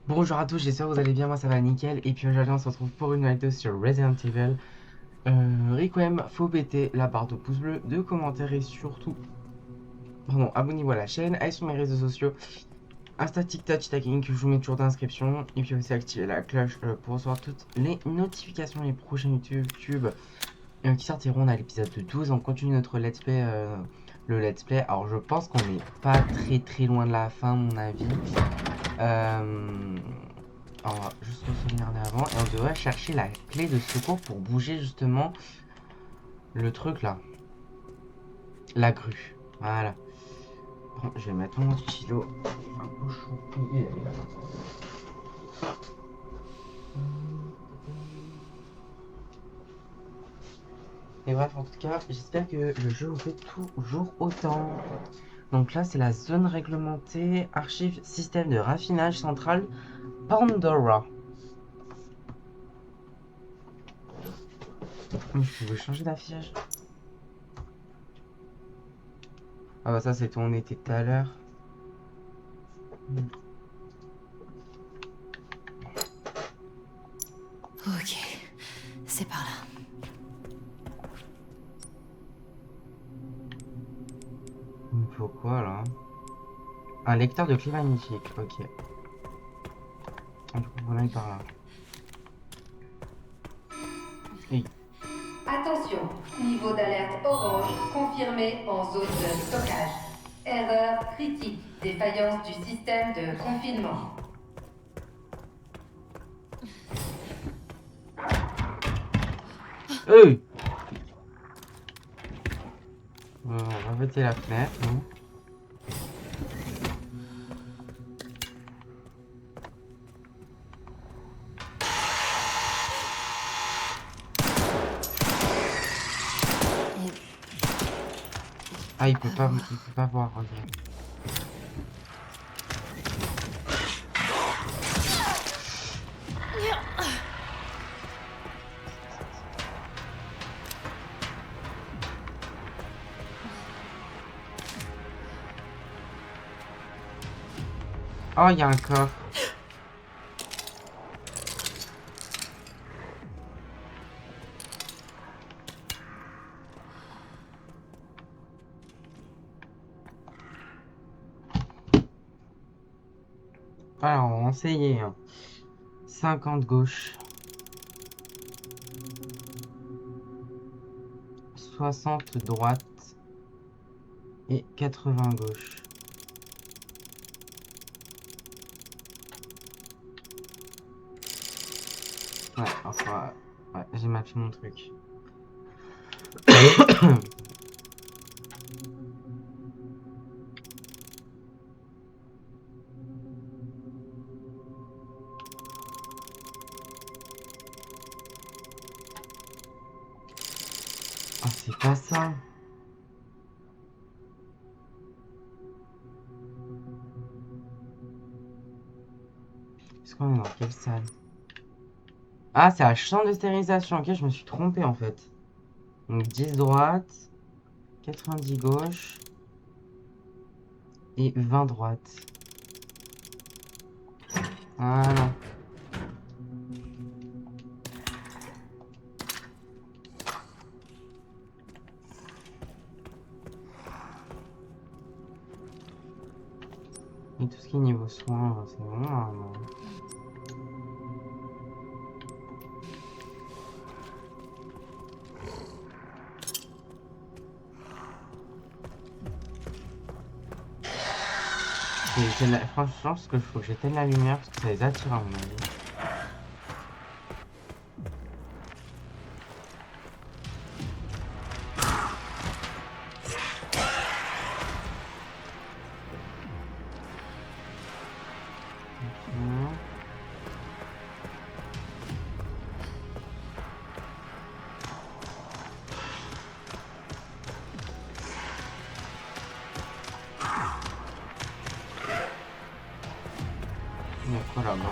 Bonjour à tous, j'espère que vous allez bien, moi ça va nickel. Et puis aujourd'hui on se retrouve pour une vidéo sur Resident Evil. Requiem, faut péter la barre de pouce bleu, de commentaires et surtout, pardon, abonnez-vous à la chaîne, allez sur mes réseaux sociaux, Insta, TikTok, tagging, que je vous mets toujours d'inscription. Et puis aussi activer la cloche pour recevoir toutes les notifications des prochains YouTube qui sortiront à l'épisode de 12. On continue notre let's play, le let's play. Alors je pense qu'on n'est pas très loin de la fin à mon avis. Euh, on va juste regarder avant et on devrait chercher la clé de secours pour bouger justement le truc là. La grue. Voilà. Bon, je vais mettre mon stylo. Un peu chaud. Et bref, en tout cas, j'espère que le jeu vous fait toujours autant. Donc là, c'est la zone réglementée, archive, système de raffinage central, Pandora. Je peux changer d'affichage. Ah bah ça, c'est tout, on était tout à l'heure. Ok, c'est par là. Il me faut quoi là? Un lecteur de clé magnétique, ok. Donc on aille par là. Et... Attention, niveau d'alerte orange confirmé en zone de stockage. Erreur critique, défaillance du système de confinement. On va péter la fenêtre, hein. Ah, il peut pas voir, ok. Oh, il y a un coffre. Alors, on va essayer, hein. 50 gauche. 60 droite. Et 80 gauche. Ouais, enfin, ouais, j'ai mal fait mon truc. Oh, c'est pas ça. Est-ce qu'on est dans quelle salle? Ah, c'est la chambre de stérilisation. Ok, je me suis trompé en fait. Donc 10 droite, 90 gauche et 20 droite. Voilà. Et tout ce qui est niveau soins, c'est bon, hein, non. Franchement, ce que faut que j'éteigne la lumière parce que ça les attire à mon avis. Ok. Il y a quoi là-bas?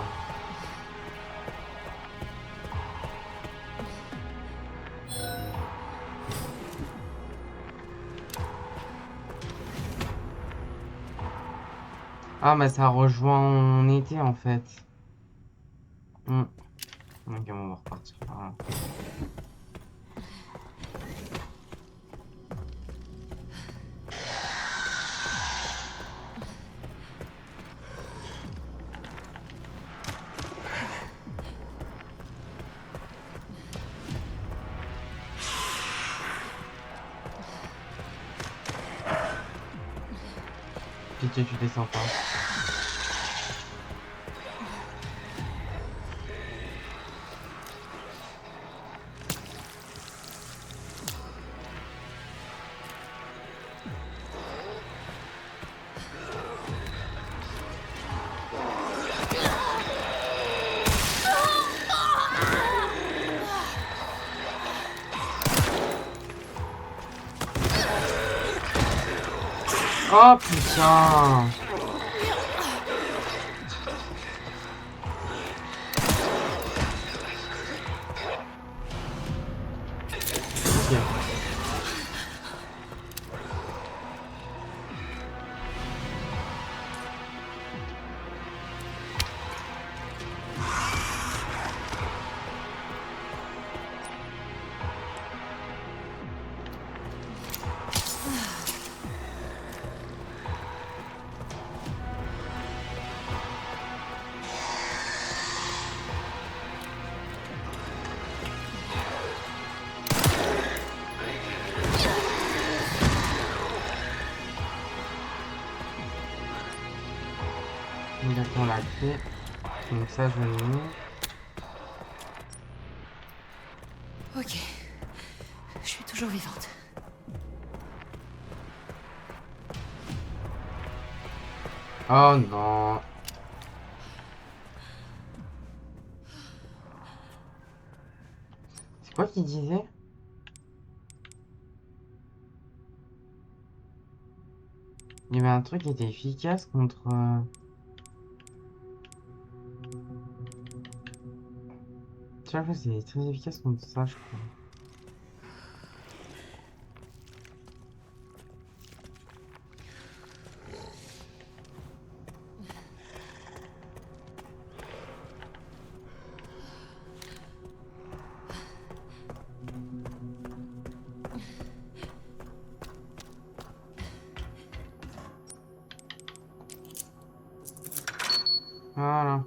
Ah, mais ça rejoint en été en fait. Hmm. Ok, on va repartir par là. Pitié, tu descends pas. Oh putain! Ok. Exactement la clé. Donc ça, je le mets. Ok. Je suis toujours vivante. Oh non. C'est quoi qu'il disait? Il y avait un truc qui était efficace contre... Tu vois, c'est très efficace contre ça, je crois. Voilà.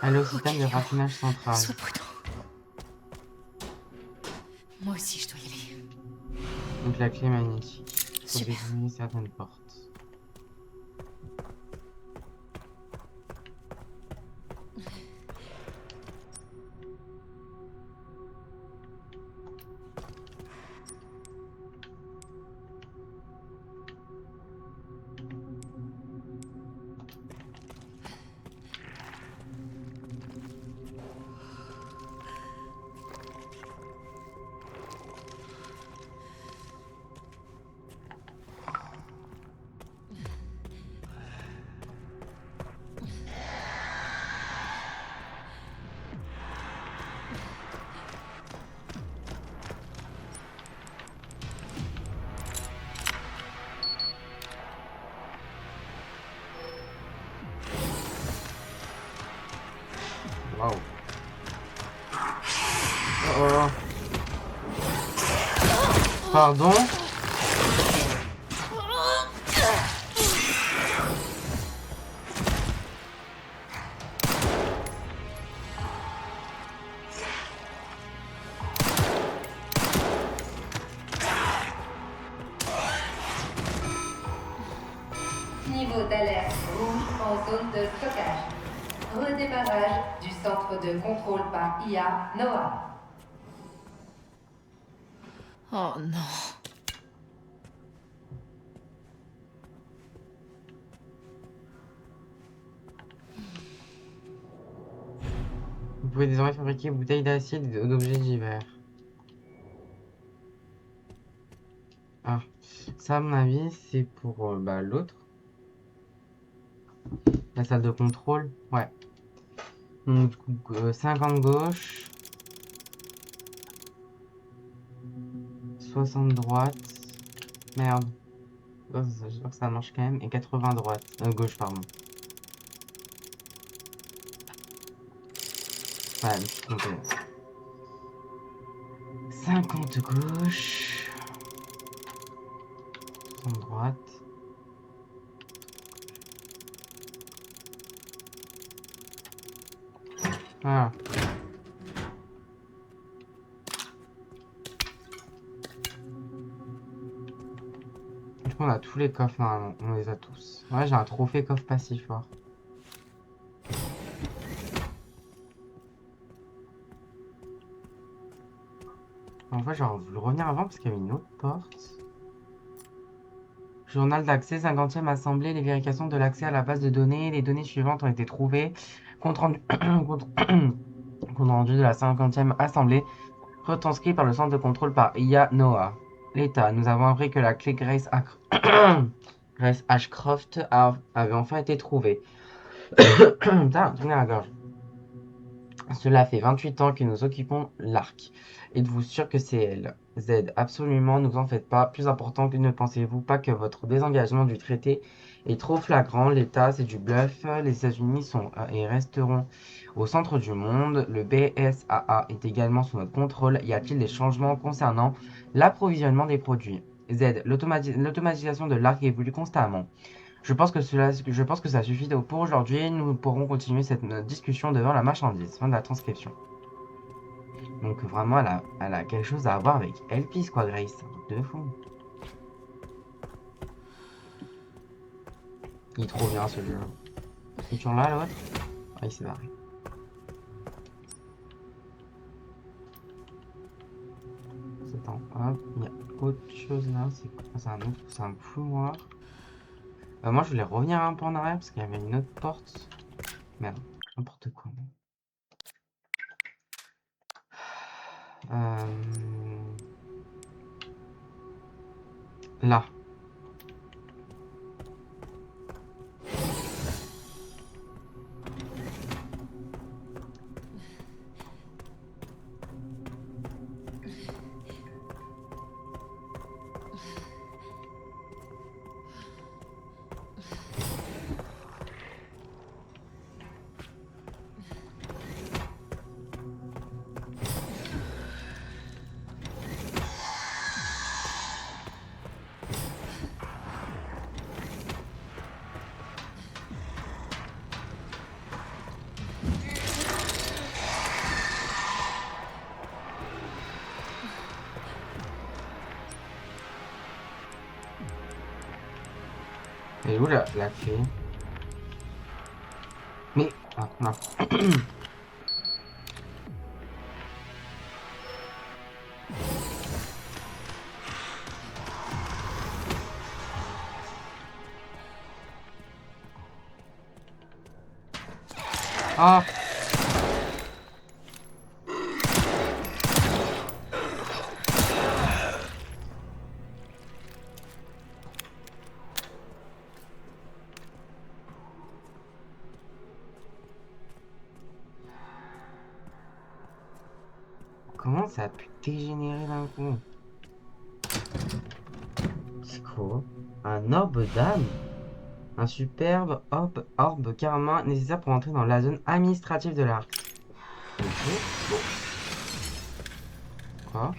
Aller au système de Ok, raffinage central. sois prudent. Moi aussi, je dois y aller. Donc la clé magnétique. Faut Super. déverrouiller certaines portes. Waouh. Oh oh. Pardon? Niveau d'alerte rouge en zone de stockage. Redémarrage du centre de contrôle par IA NOAA. Oh non. Vous pouvez désormais fabriquer bouteilles d'acide et d'objets divers. Ah, ça à mon avis c'est pour l'autre. La salle de contrôle. Ouais. Donc, du coup, 50 gauche, 60 droite. Merde. Oh, je que ça marche quand même. Et 80 droite. Gauche, pardon. Ouais, je me suis trompé. 50 gauche. 60 droite. Voilà. Du coup, on a tous les coffres, normalement. On les a tous. Ouais, j'ai un trophée coffre passif fort. En fait, j'aurais voulu revenir avant parce qu'il y avait une autre porte. Journal d'accès, 50e assemblée, les vérifications de l'accès à la base de données. Les données suivantes ont été trouvées. Compte rendu, compte rendu de la 50e assemblée, retranscrit par le centre de contrôle par IA NOAA. L'État, nous avons appris que la clé Grace Ashcroft avait enfin été trouvée. Putain, tournez la gorge. Cela fait 28 ans que nous occupons l'Arc. Êtes-vous sûr que c'est elle? Z, absolument, ne vous en faites pas. Plus important que ne pensez-vous pas que votre désengagement du traité est trop flagrant? L'État, c'est du bluff. Les États-Unis sont et resteront au centre du monde. Le BSAA est également sous notre contrôle. Y a-t-il des changements concernant l'approvisionnement des produits? Z, l'automatisation de l'Arc évolue constamment. Je pense que ça suffit pour aujourd'hui. Nous pourrons continuer cette discussion devant la marchandise. Fin de la transcription. Donc vraiment, elle a quelque chose à voir avec Elpis, quoi, Grace. C'est un truc de fou. Il est trop bien ce jeu. Il est toujours là, l'autre? Ah, il s'est barré. Attends, hop, il y a autre chose là. C'est quoi? C'est un autre, c'est un couloir. Moi, je voulais revenir un peu en arrière parce qu'il y avait une autre porte. Merde, n'importe quoi. Euh... Là. Et où la clé? Mais... Ah, non. Ah! Comment ça a pu dégénérer d'un coup? C'est quoi? Un orbe d'âme? Un superbe orbe karma nécessaire pour entrer dans la zone administrative de l'arc. Ok, bon. Quoi?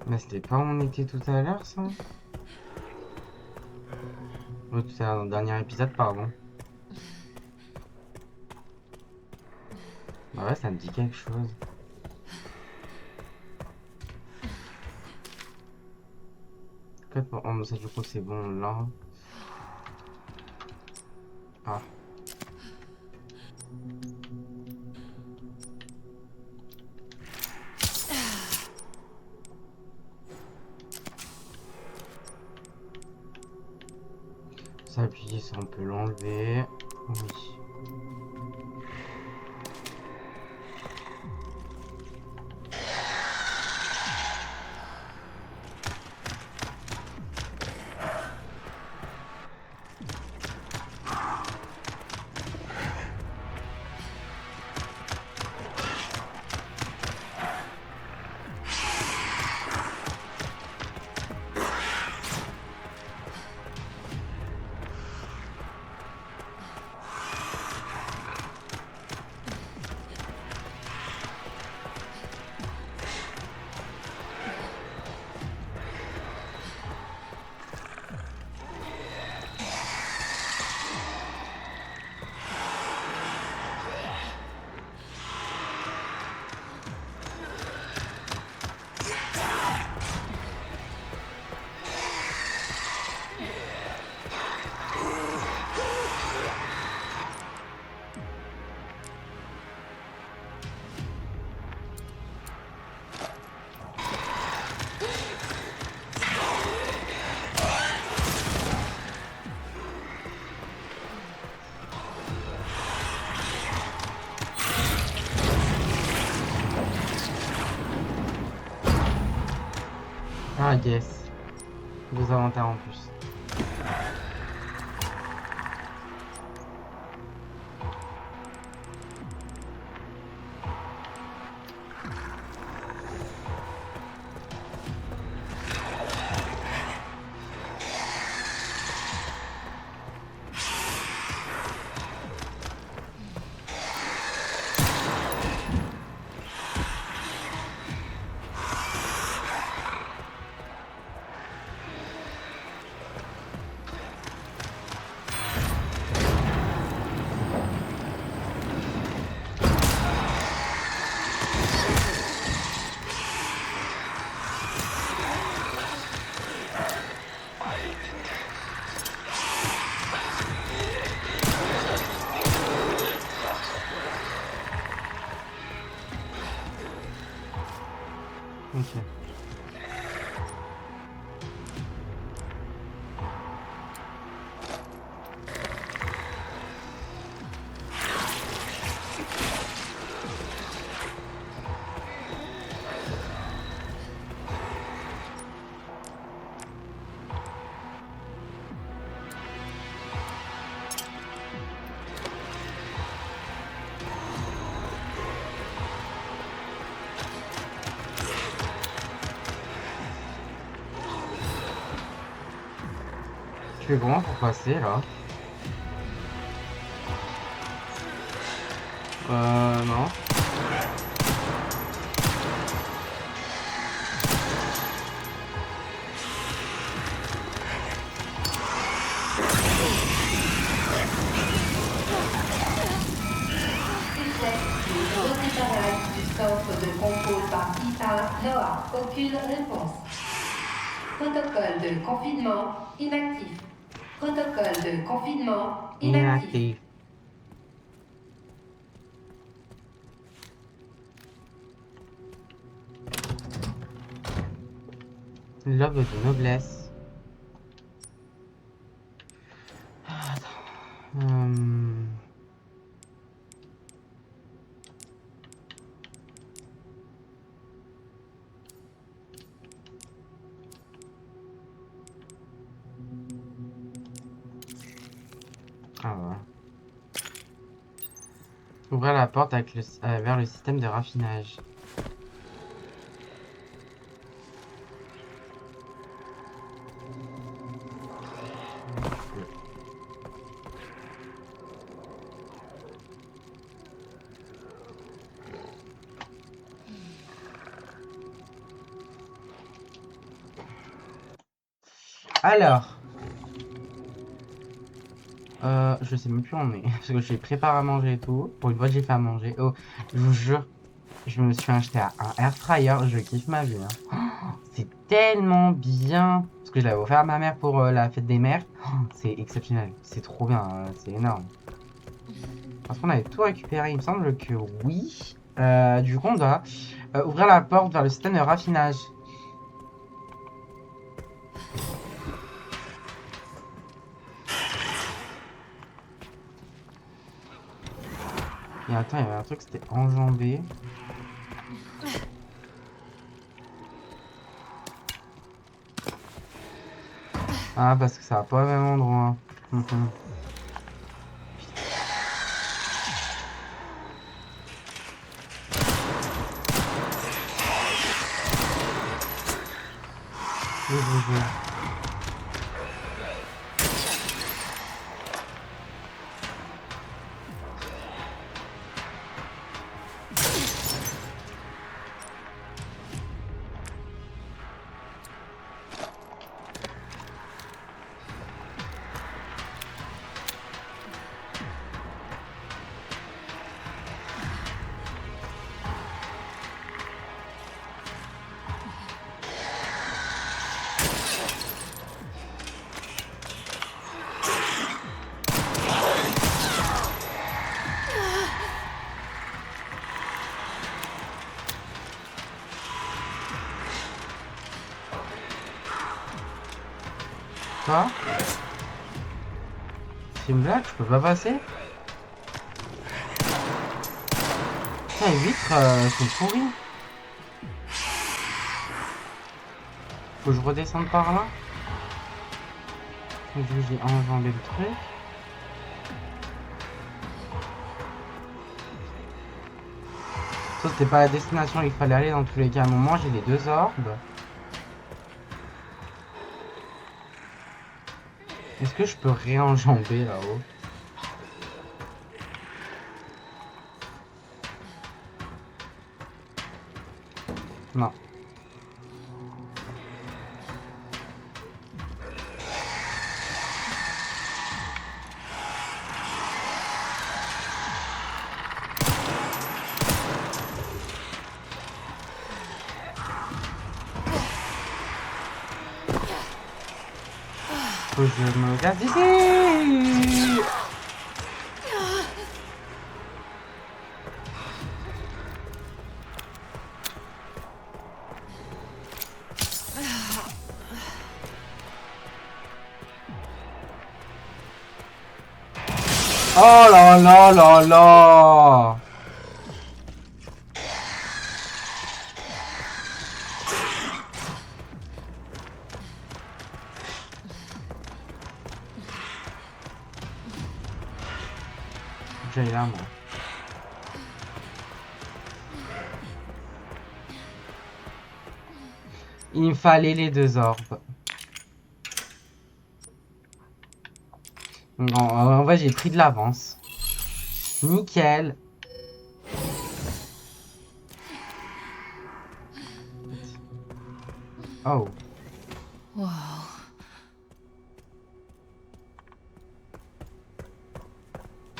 Mais c'était pas où on était tout à l'heure, ça? Oh, tout à l'heure, dans le dernier épisode, pardon. Bah ouais, ça me dit quelque chose. Oh, ça, du coup, c'est bon, là. Ah. Ça, appuyer, ça, on peut l'enlever. Oui. Ah, yes. Deux inventaires en plus. Ok. Tu fais comment pour passer, là? Non. Succès du redémarrage du centre de contrôle par IA Noah. Aucune réponse. Protocole de confinement inactif. Protocole de confinement inactif. Inactive. L'œuvre de noblesse. Hum, Ah voilà. Ouvrir la porte avec vers le système de raffinage. Alors. Je sais même plus où on est. Parce que j'ai préparé à manger et tout. Pour une fois, j'ai fait à manger. Oh, je vous jure, je me suis acheté un air fryer. Je kiffe ma vie. Hein. Oh, c'est tellement bien. Parce que je l'avais offert à ma mère pour la fête des mères. Oh, c'est exceptionnel. C'est trop bien. C'est énorme. Parce qu'on avait tout récupéré. Il me semble que oui. Du coup, on doit ouvrir la porte vers le système de raffinage. Et attends, il y avait un truc, c'était enjambé. Ah, parce que ça va pas au même endroit. Oui. Quoi? C'est une blague, je peux pas passer? Putain, les vitres sont pourries. Faut que je redescende par là? Du coup, j'ai enjambé le truc. Ça, c'était pas la destination où il fallait aller dans tous les cas. À un moment, j'ai les deux orbes. Est-ce que je peux réenjamber là-haut? Non. Faut que je me garde ici. Oh là là là là. J'aille là, moi. Il me fallait les deux orbes. En vrai, j'ai pris de l'avance. Nickel. Oh. Wow.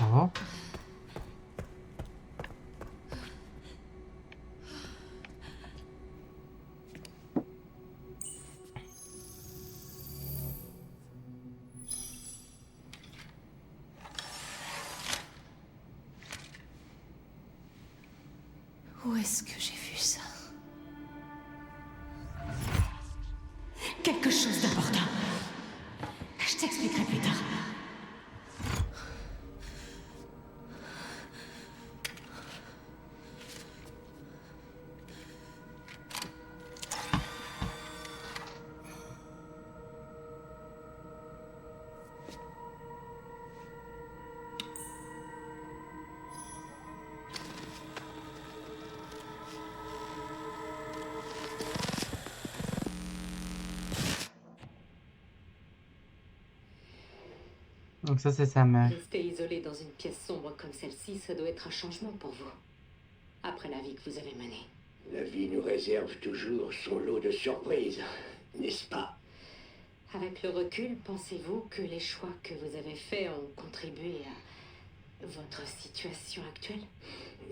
Oh. Où est-ce que j'ai vu ça? Quelque chose d'important. Je t'expliquerai plus tard. Donc ça, c'est sa mère. Rester isolé dans une pièce sombre comme celle-ci, ça doit être un changement pour vous. Après la vie que vous avez menée. La vie nous réserve toujours son lot de surprises, n'est-ce pas? Avec le recul, pensez-vous que les choix que vous avez faits ont contribué à votre situation actuelle?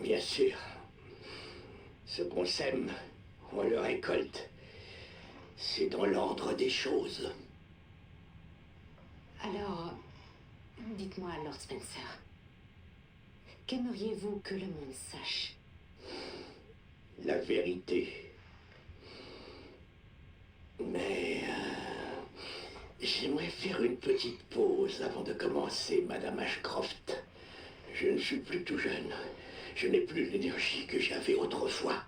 Bien sûr. Ce qu'on sème, on le récolte. C'est dans l'ordre des choses. Alors, dites-moi, Lord Spencer, qu'aimeriez-vous que le monde sache? La vérité. Mais j'aimerais faire une petite pause avant de commencer, Madame Ashcroft. Je ne suis plus tout jeune. Je n'ai plus l'énergie que j'avais autrefois.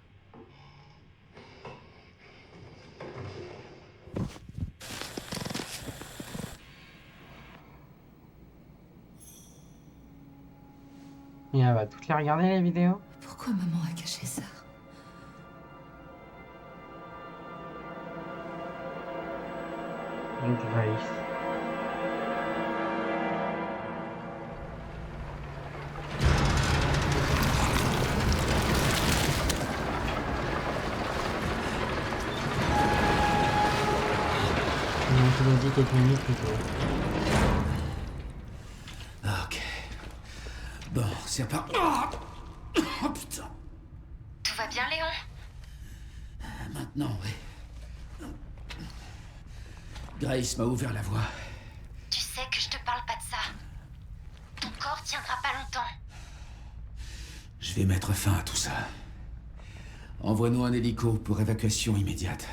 Et elle va toutes les regarder les vidéos. Pourquoi maman a caché ça? Grace. On nous dit quelques minutes plus tôt. Ok. Bon, c'est pas... Oh putain. Tout va bien, Léon? Maintenant, oui. Grace m'a ouvert la voie. Tu sais que je te parle pas de ça. Ton corps tiendra pas longtemps. Je vais mettre fin à tout ça. Envoie-nous un hélico pour évacuation immédiate.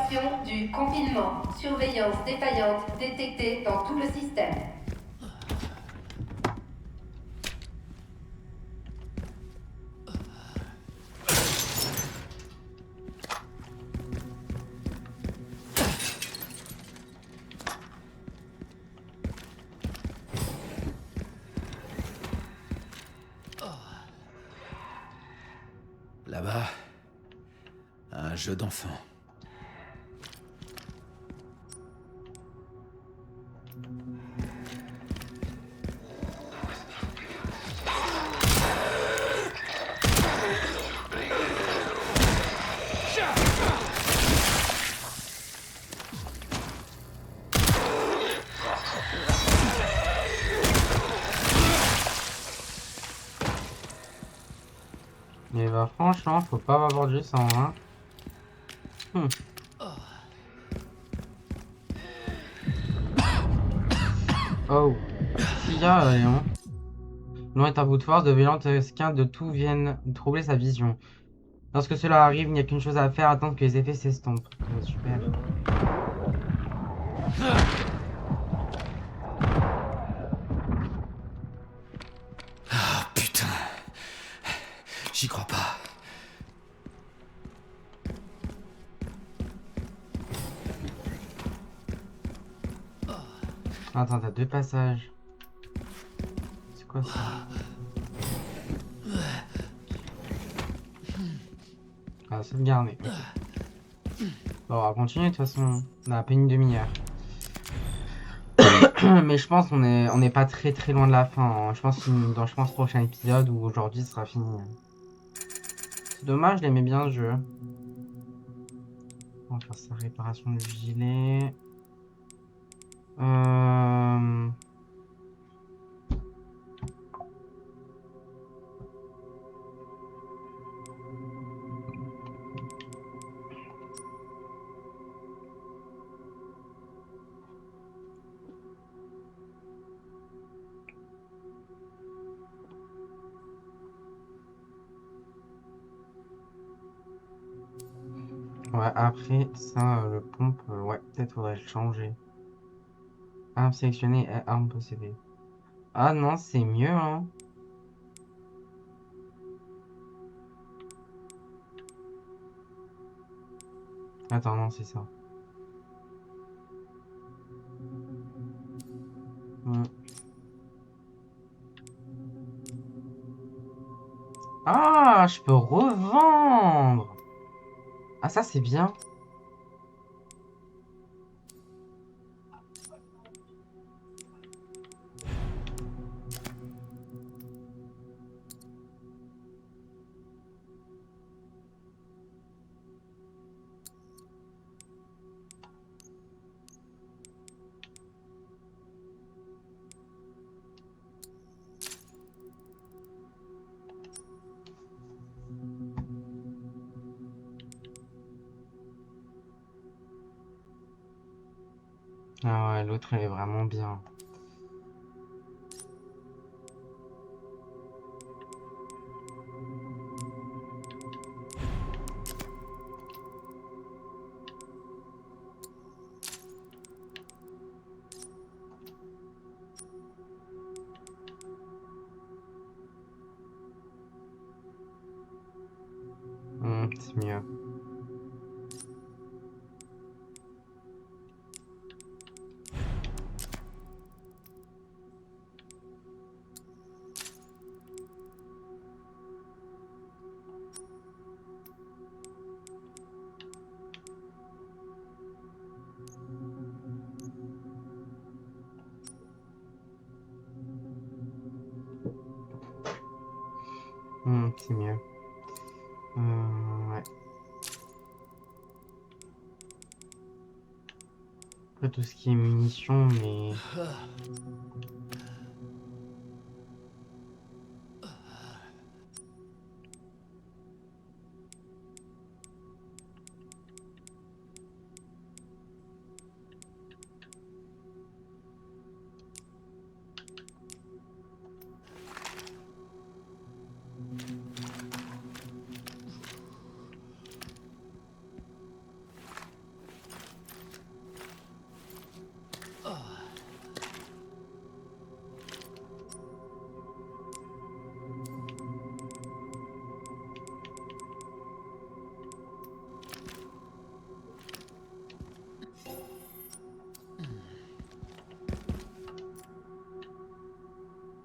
Violation du confinement. Surveillance défaillante détectée dans tout le système. Là-bas, un jeu d'enfant. Mais bah franchement, faut pas avoir du sang, hein. Oh. Il y a Léon. Loin est un bout de force, de violentes esquintes de tout viennent troubler sa vision. Lorsque cela arrive, il n'y a qu'une chose à faire, attendre que les effets s'estompent. Super. Ah putain. J'y crois pas. Attends, t'as deux passages. C'est quoi ça? Ah, sauvegarder. Ok. Bon, on va continuer de toute façon. On a à peine une demi-heure. Mais je pense qu'on est pas très très loin de la fin, hein. Je pense que dans le prochain épisode ou aujourd'hui ce sera fini. C'est dommage, j'aimais bien le jeu. On va faire sa réparation du gilet. Ouais, après ça, le pompe, ouais, peut-être faudrait le changer. Arme sélectionnée et arme possédée. Ah non, c'est mieux, hein. Attends, non, c'est ça. Ah, je peux revendre. Ah, ça, c'est bien. Ah ouais, l'autre elle est vraiment bien. C'est mieux. C'est mieux. Ouais. Après tout ce qui est munitions, mais...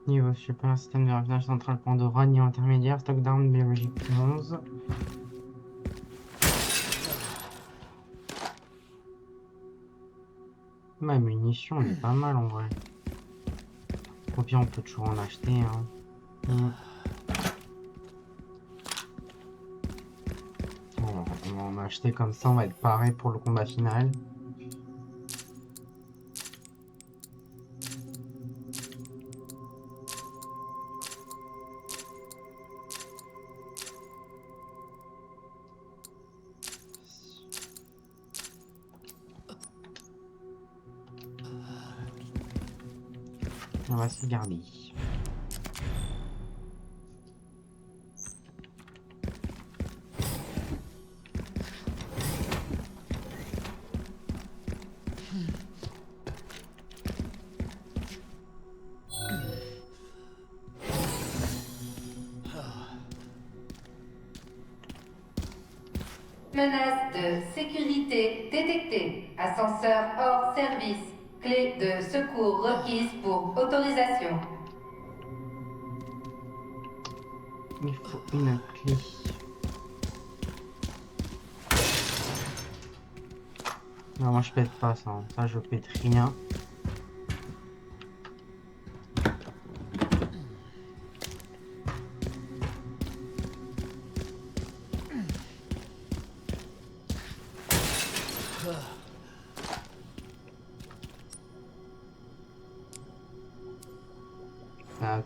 Niveau super, système de raffinage central Pandora, niveau intermédiaire, stock d'armes biologiques 11. Ma munition, elle est pas mal en vrai. Au pire, on peut toujours en acheter. Hein. Bon, on va en acheter comme ça, on va être paré pour le combat final. On va se garder. Menace de sécurité détectée. Ascenseur hors service. Clé de secours requise pour autorisation. Il faut une clé. Non, moi je pète pas ça. Hein. Ça, je pète rien.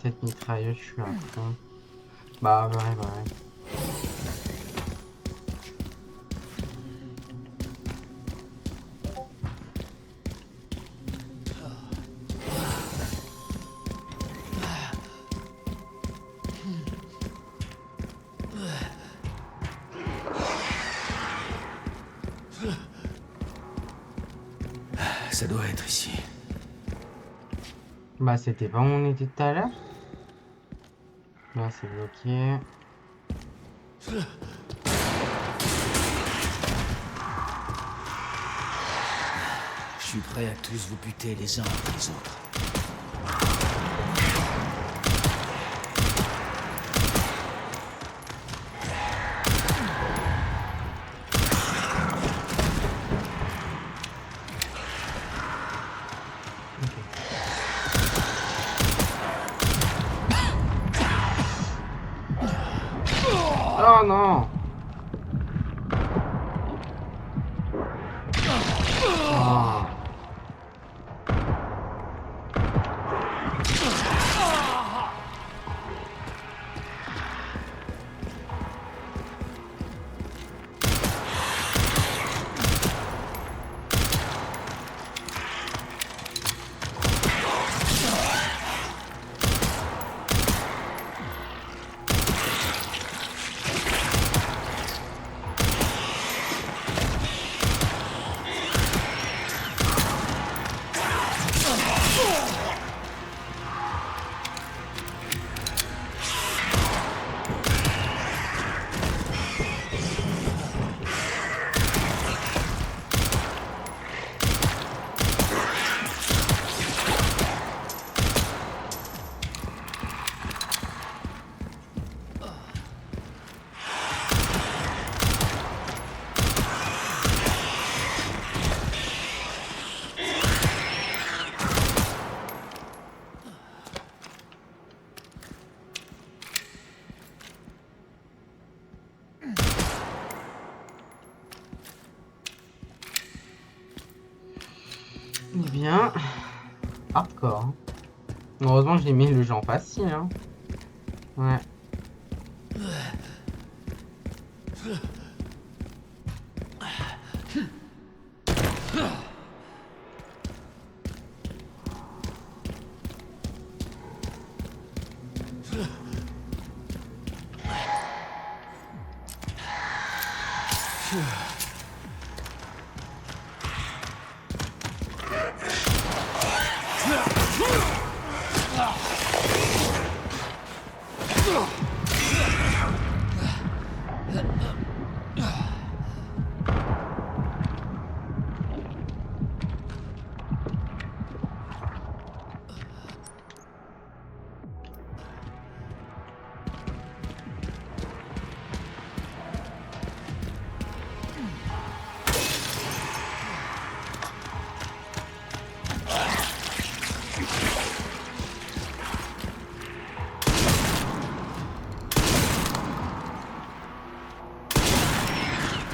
Peut-être mitrailleuse, je suis à fond. Bah ouais. Ça doit être ici. Bah c'était pas où on était tout à l'heure. Là c'est bloqué. Je suis prêt à tous vous buter les uns après les autres. Oh non! Oh. Eh bien, hardcore. Hein. Heureusement, j'ai mis le genre facile. Hein. Ouais.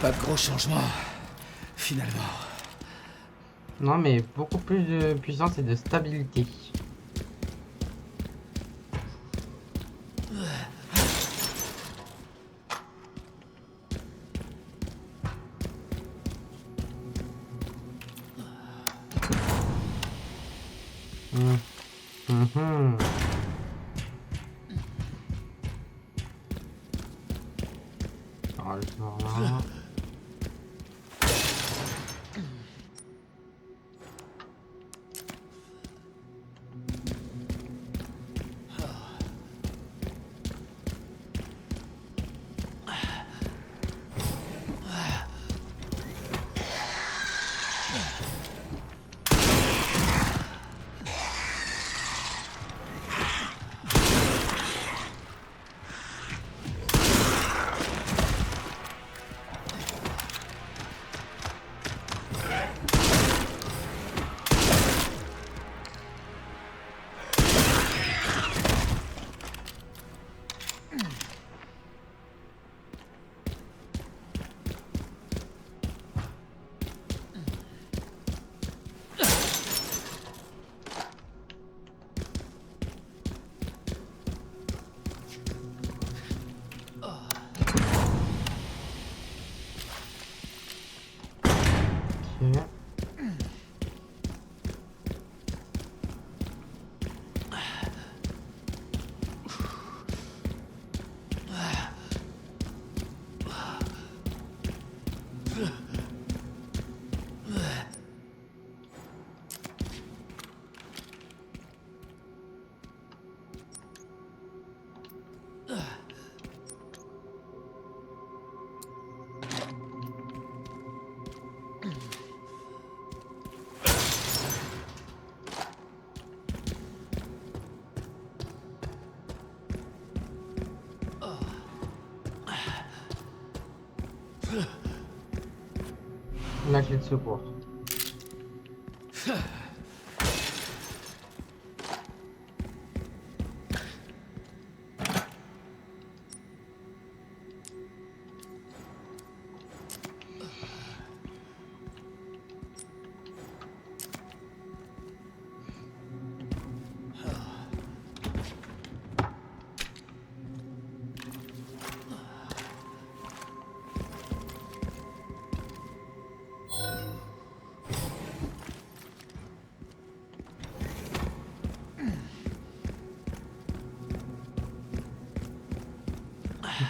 Pas de gros changements, finalement. Non, mais beaucoup plus de puissance et de stabilité. Mhm. Ah, le sort là. Ok. La clé de secours.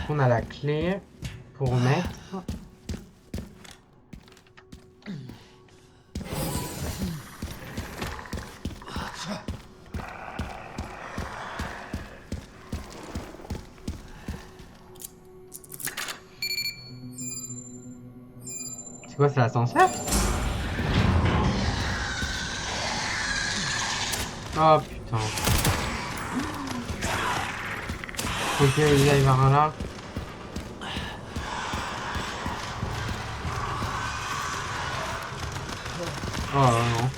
On a la clé pour mettre. C'est quoi, c'est l'ascenseur? Oh putain. Ok, il arrive par là. Oh non.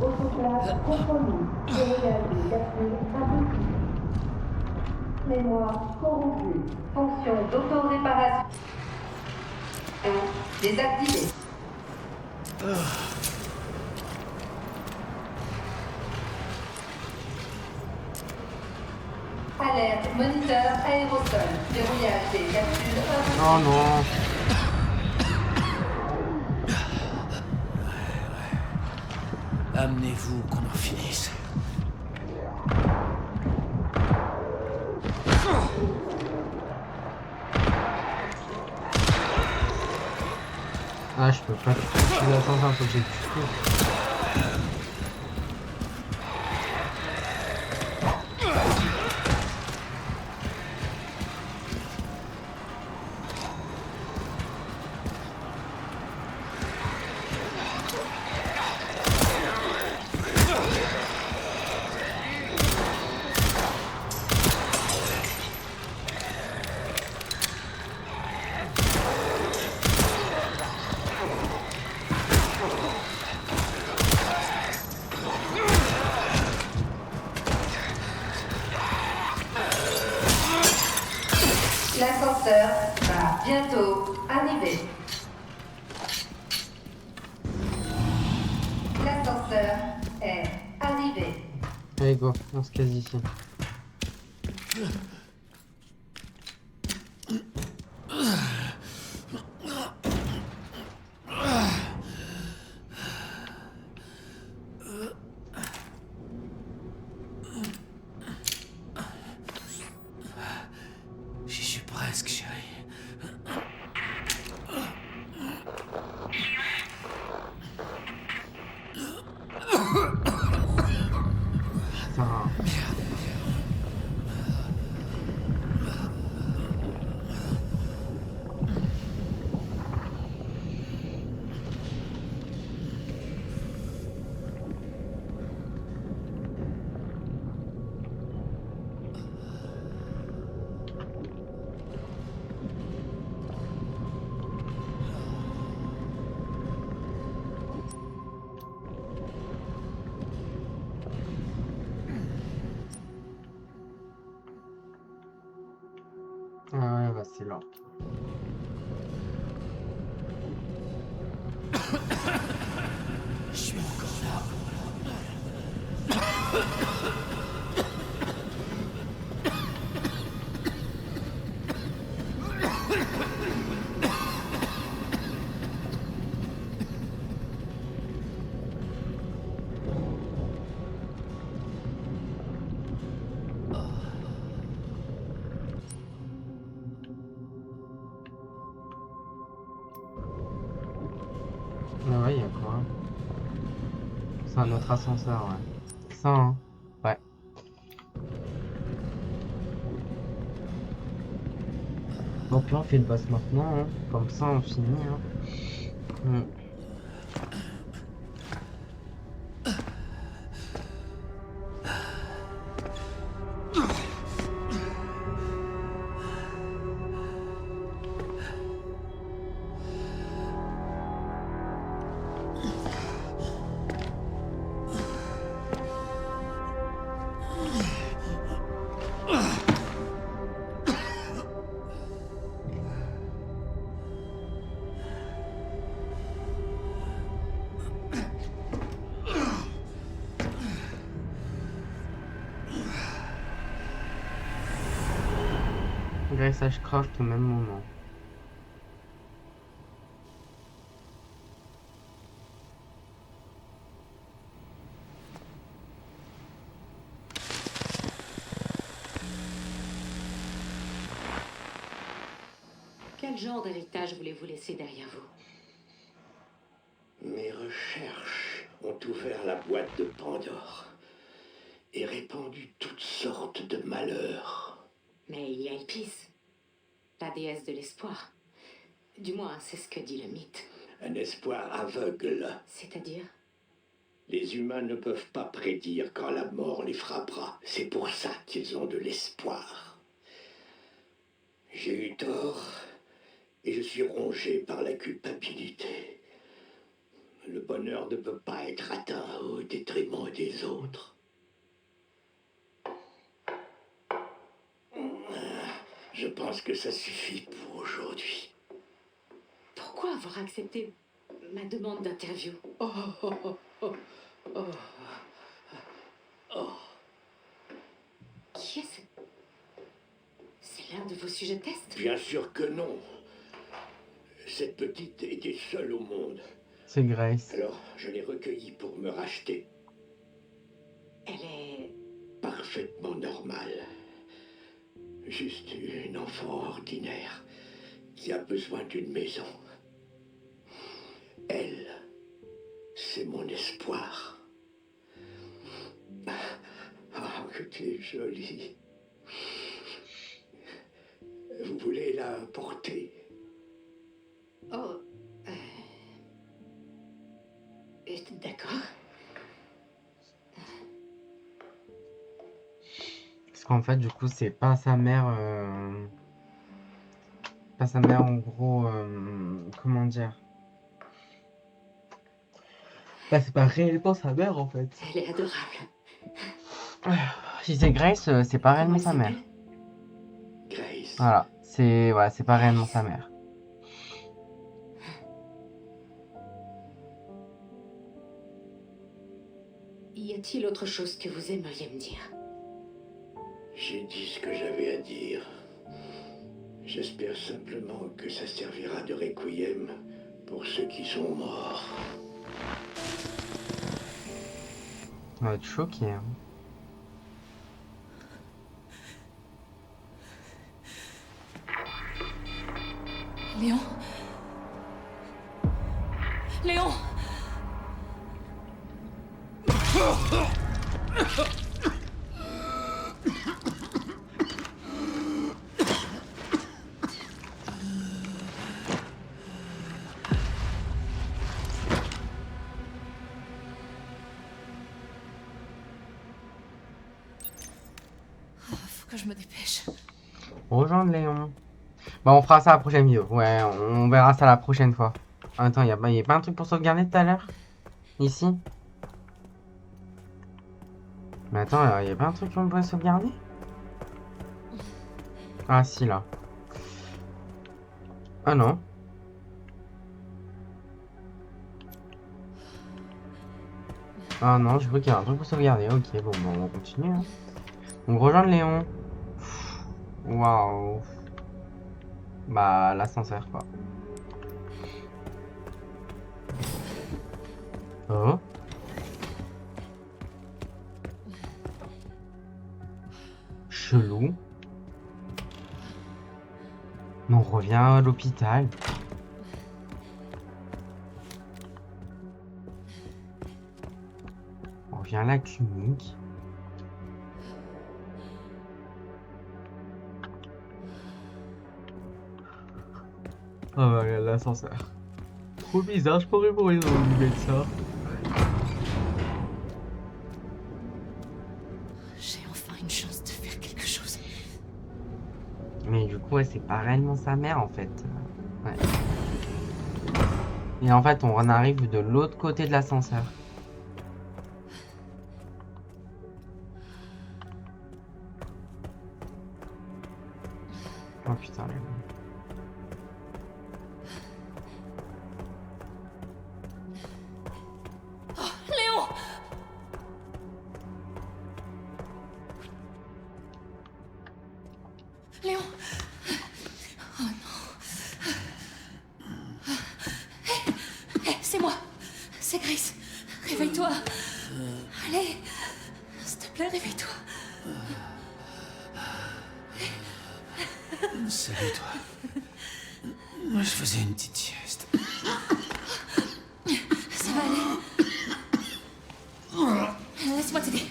Autoclave compromis. Verrouillage de capsule impossible. Mémoire corrompue. Fonction d'auto-réparation désactivée. Alerte moniteur aérosol. Verrouillage des capsules impossible. Oh non. Amenez-vous qu'on en finisse. Ah, je peux pas. Attends, faut que j'ai du feu. L'ascenseur va bientôt arriver. L'ascenseur est arrivé. Allez, go, on se casse ici. J'y suis presque, chérie. Putain. Ah ouais, bah c'est lent. Je suis encore là. Ah ouais, il y a quoi? C'est un autre ascenseur, ouais. Ça, hein. Ouais. Bon, puis on fait le boss maintenant, hein. Comme ça, on finit, hein. Hmm. Grace Ashcroft au même moment. Quel genre d'héritage voulez-vous laisser derrière vous? Mes recherches ont ouvert la boîte de Pandore et répandu toutes sortes de malheurs. Mais il y a Ipis, la déesse de l'espoir. Du moins, c'est ce que dit le mythe. Un espoir aveugle. C'est-à-dire? Les humains ne peuvent pas prédire quand la mort les frappera. C'est pour ça qu'ils ont de l'espoir. J'ai eu tort et je suis rongé par la culpabilité. Le bonheur ne peut pas être atteint au détriment des autres. Je pense que ça suffit pour aujourd'hui. Pourquoi avoir accepté ma demande d'interview? Oh, oh, oh, oh, oh, oh. Qui est-ce? C'est l'un de vos sujets de test? Bien sûr que non. Cette petite était seule au monde. C'est Grace. Alors, je l'ai recueillie pour me racheter. Elle est... Parfaitement normale. Juste une enfant ordinaire qui a besoin d'une maison. Elle, c'est mon espoir. Ah, que tu es jolie. Vous voulez la porter? Oh... D'accord. Parce qu'en fait, du coup, c'est pas sa mère. Pas sa mère, en gros. Comment dire? Bah, c'est pas réellement sa mère, en fait. Elle est adorable. Si c'est Grace, c'est pas réellement sa mère. Grace. Voilà, c'est pas réellement sa mère. Y a-t-il autre chose que vous aimeriez me dire? J'ai dit ce que j'avais à dire. J'espère simplement que ça servira de requiem pour ceux qui sont morts. On va être choqué. Hein. Léon. Léon. Faut que je me dépêche. Rejoindre Léon. Bah, on fera ça à la prochaine vidéo. Ouais, on verra ça la prochaine fois. Attends, y a pas un truc pour sauvegarder tout à l'heure? Ici? Mais attends, y a pas un truc qu'on peut sauvegarder? Ah, si, là. Ah non. Ah non, je crois qu'il y a un truc pour sauvegarder. Ok, bon, on va continuer. Hein. Donc, rejoindre Léon. Waouh. Bah, l'ascenseur, quoi. Oh. Chelou. On revient à l'hôpital. On revient à la clinique. Ah bah, l'ascenseur. Trop bizarre, je pourrais mourir dans le milieu de ça. J'ai enfin une chance de faire quelque chose. Mais du coup, ouais, c'est pas réellement sa mère en fait. Ouais. Et en fait, on en arrive de l'autre côté de l'ascenseur. Oh putain, Léon. Léon. Léon. Oh non. Hé, c'est moi. C'est Grace. Réveille-toi. Allez. S'il te plaît, réveille-toi. Salut toi. Moi je faisais une petite sieste. Ça va aller. Laisse-moi t'aider.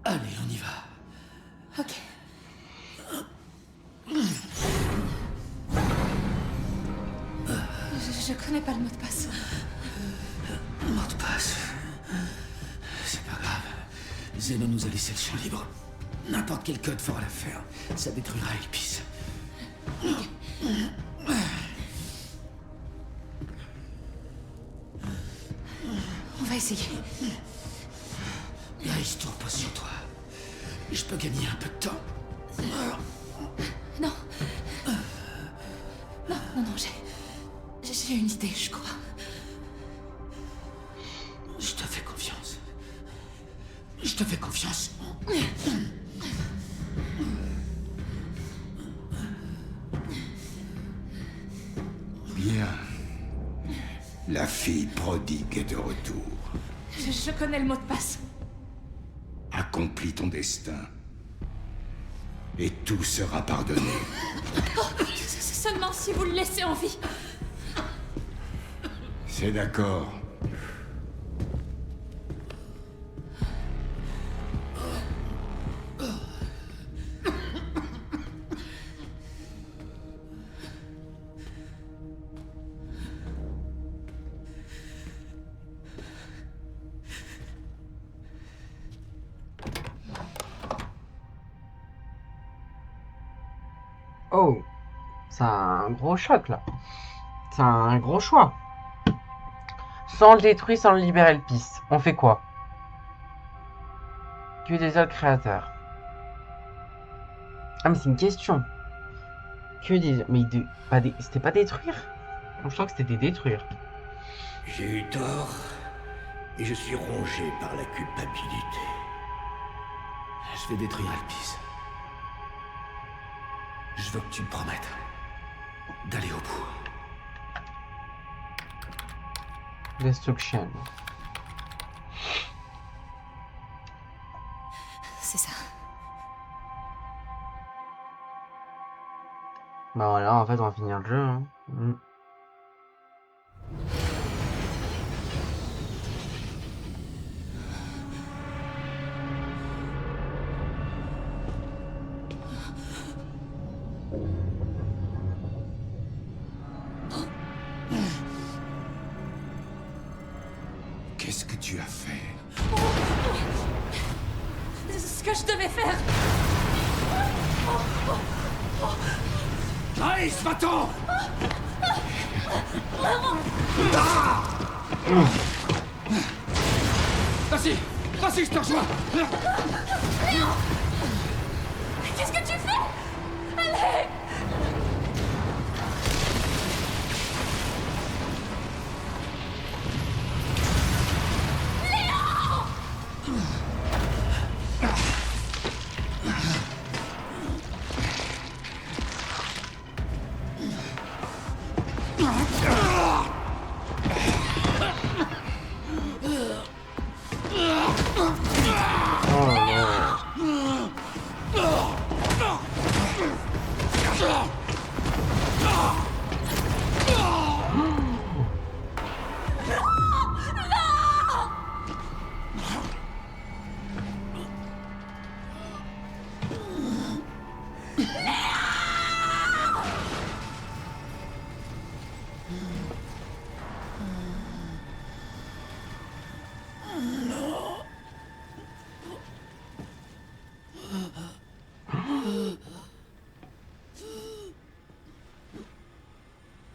Allez, on y va. Ok. Je connais pas le mot de passe. Mot de passe. C'est pas grave. Zeno nous a laissé le champ libre. N'importe quel code fera l'affaire. Ça détruira Elpis. On va essayer. Iris, tu reposes sur toi. Je peux gagner un peu de temps. Non. Non, non, non, j'ai une idée, je crois. Je te fais confiance. Je te fais confiance. Bien. La fille prodigue est de retour. Je connais le mot de passe. Accomplis ton destin. Et tout sera pardonné. Oh, seulement si vous le laissez en vie. C'est d'accord. Oh, c'est un gros choc là. C'est un gros choix. Sans le détruire, sans le libérer le piste. On fait quoi? Tuer des autres créateurs. Ah mais c'est une question. Tuer des... Mais c'était pas détruire? Je crois que c'était détruire. J'ai eu tort et je suis rongé par la culpabilité. Je vais détruire Elpis. Je veux que tu me promettes d'aller au bout. Destruction. C'est ça. Bah voilà, en fait, on va finir le jeu. Hein. Qu'est-ce que tu as fait? Ce que je devais faire. Iris, va-t'en! Vas-y, vas-y, je te rejoins! Qu'est-ce que tu fais? Allez!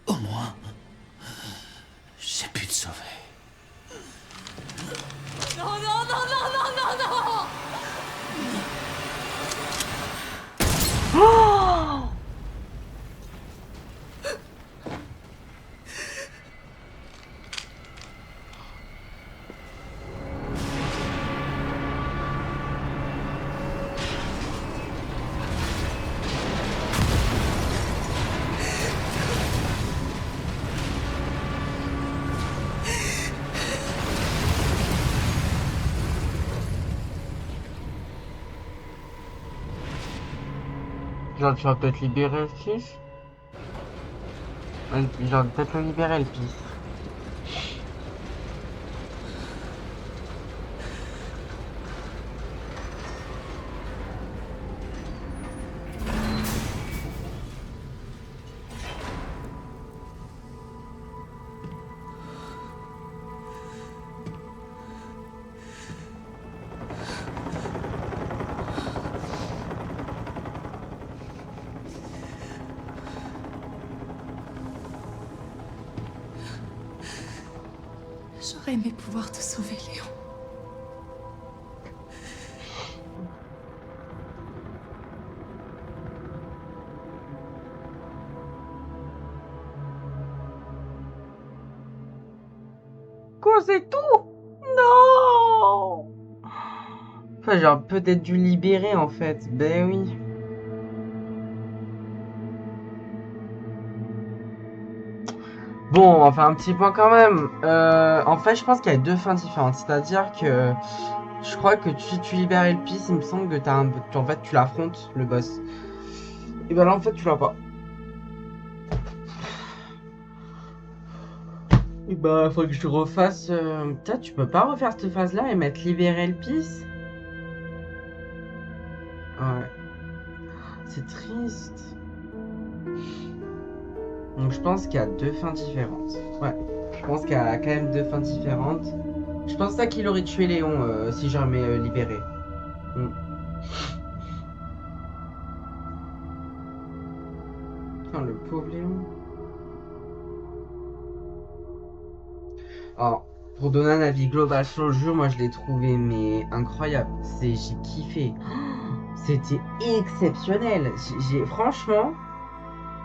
Au moins, j'ai pu te sauver. Non, non, non, non, non, non, non! Genre, tu vas peut-être libérer le fils? Genre, peut-être le libérer le fils. J'aurais aimé pouvoir te sauver, Léon. Quoi, c'est tout? Non! Enfin, j'aurais peut-être dû libérer en fait. Ben oui. Bon, on va faire un petit point quand même. En fait, je pense qu'il y a deux fins différentes. C'est-à-dire que je crois que si tu libères Elpis, il me semble que en fait, tu l'affrontes, le boss. Et ben là, en fait, tu l'as pas. Et bah, faut que je refasse. Putain, tu peux pas refaire cette phase-là et mettre libérer Elpis? Ouais. C'est triste. Donc je pense qu'il y a deux fins différentes. Ouais. Je pense qu'il y a quand même deux fins différentes. Je pense pas qu'il aurait tué Léon si jamais libéré. Putain, le pauvre Léon. Alors, pour donner un avis global sur le jeu, moi je l'ai trouvé mais incroyable. J'ai kiffé. C'était exceptionnel. Franchement,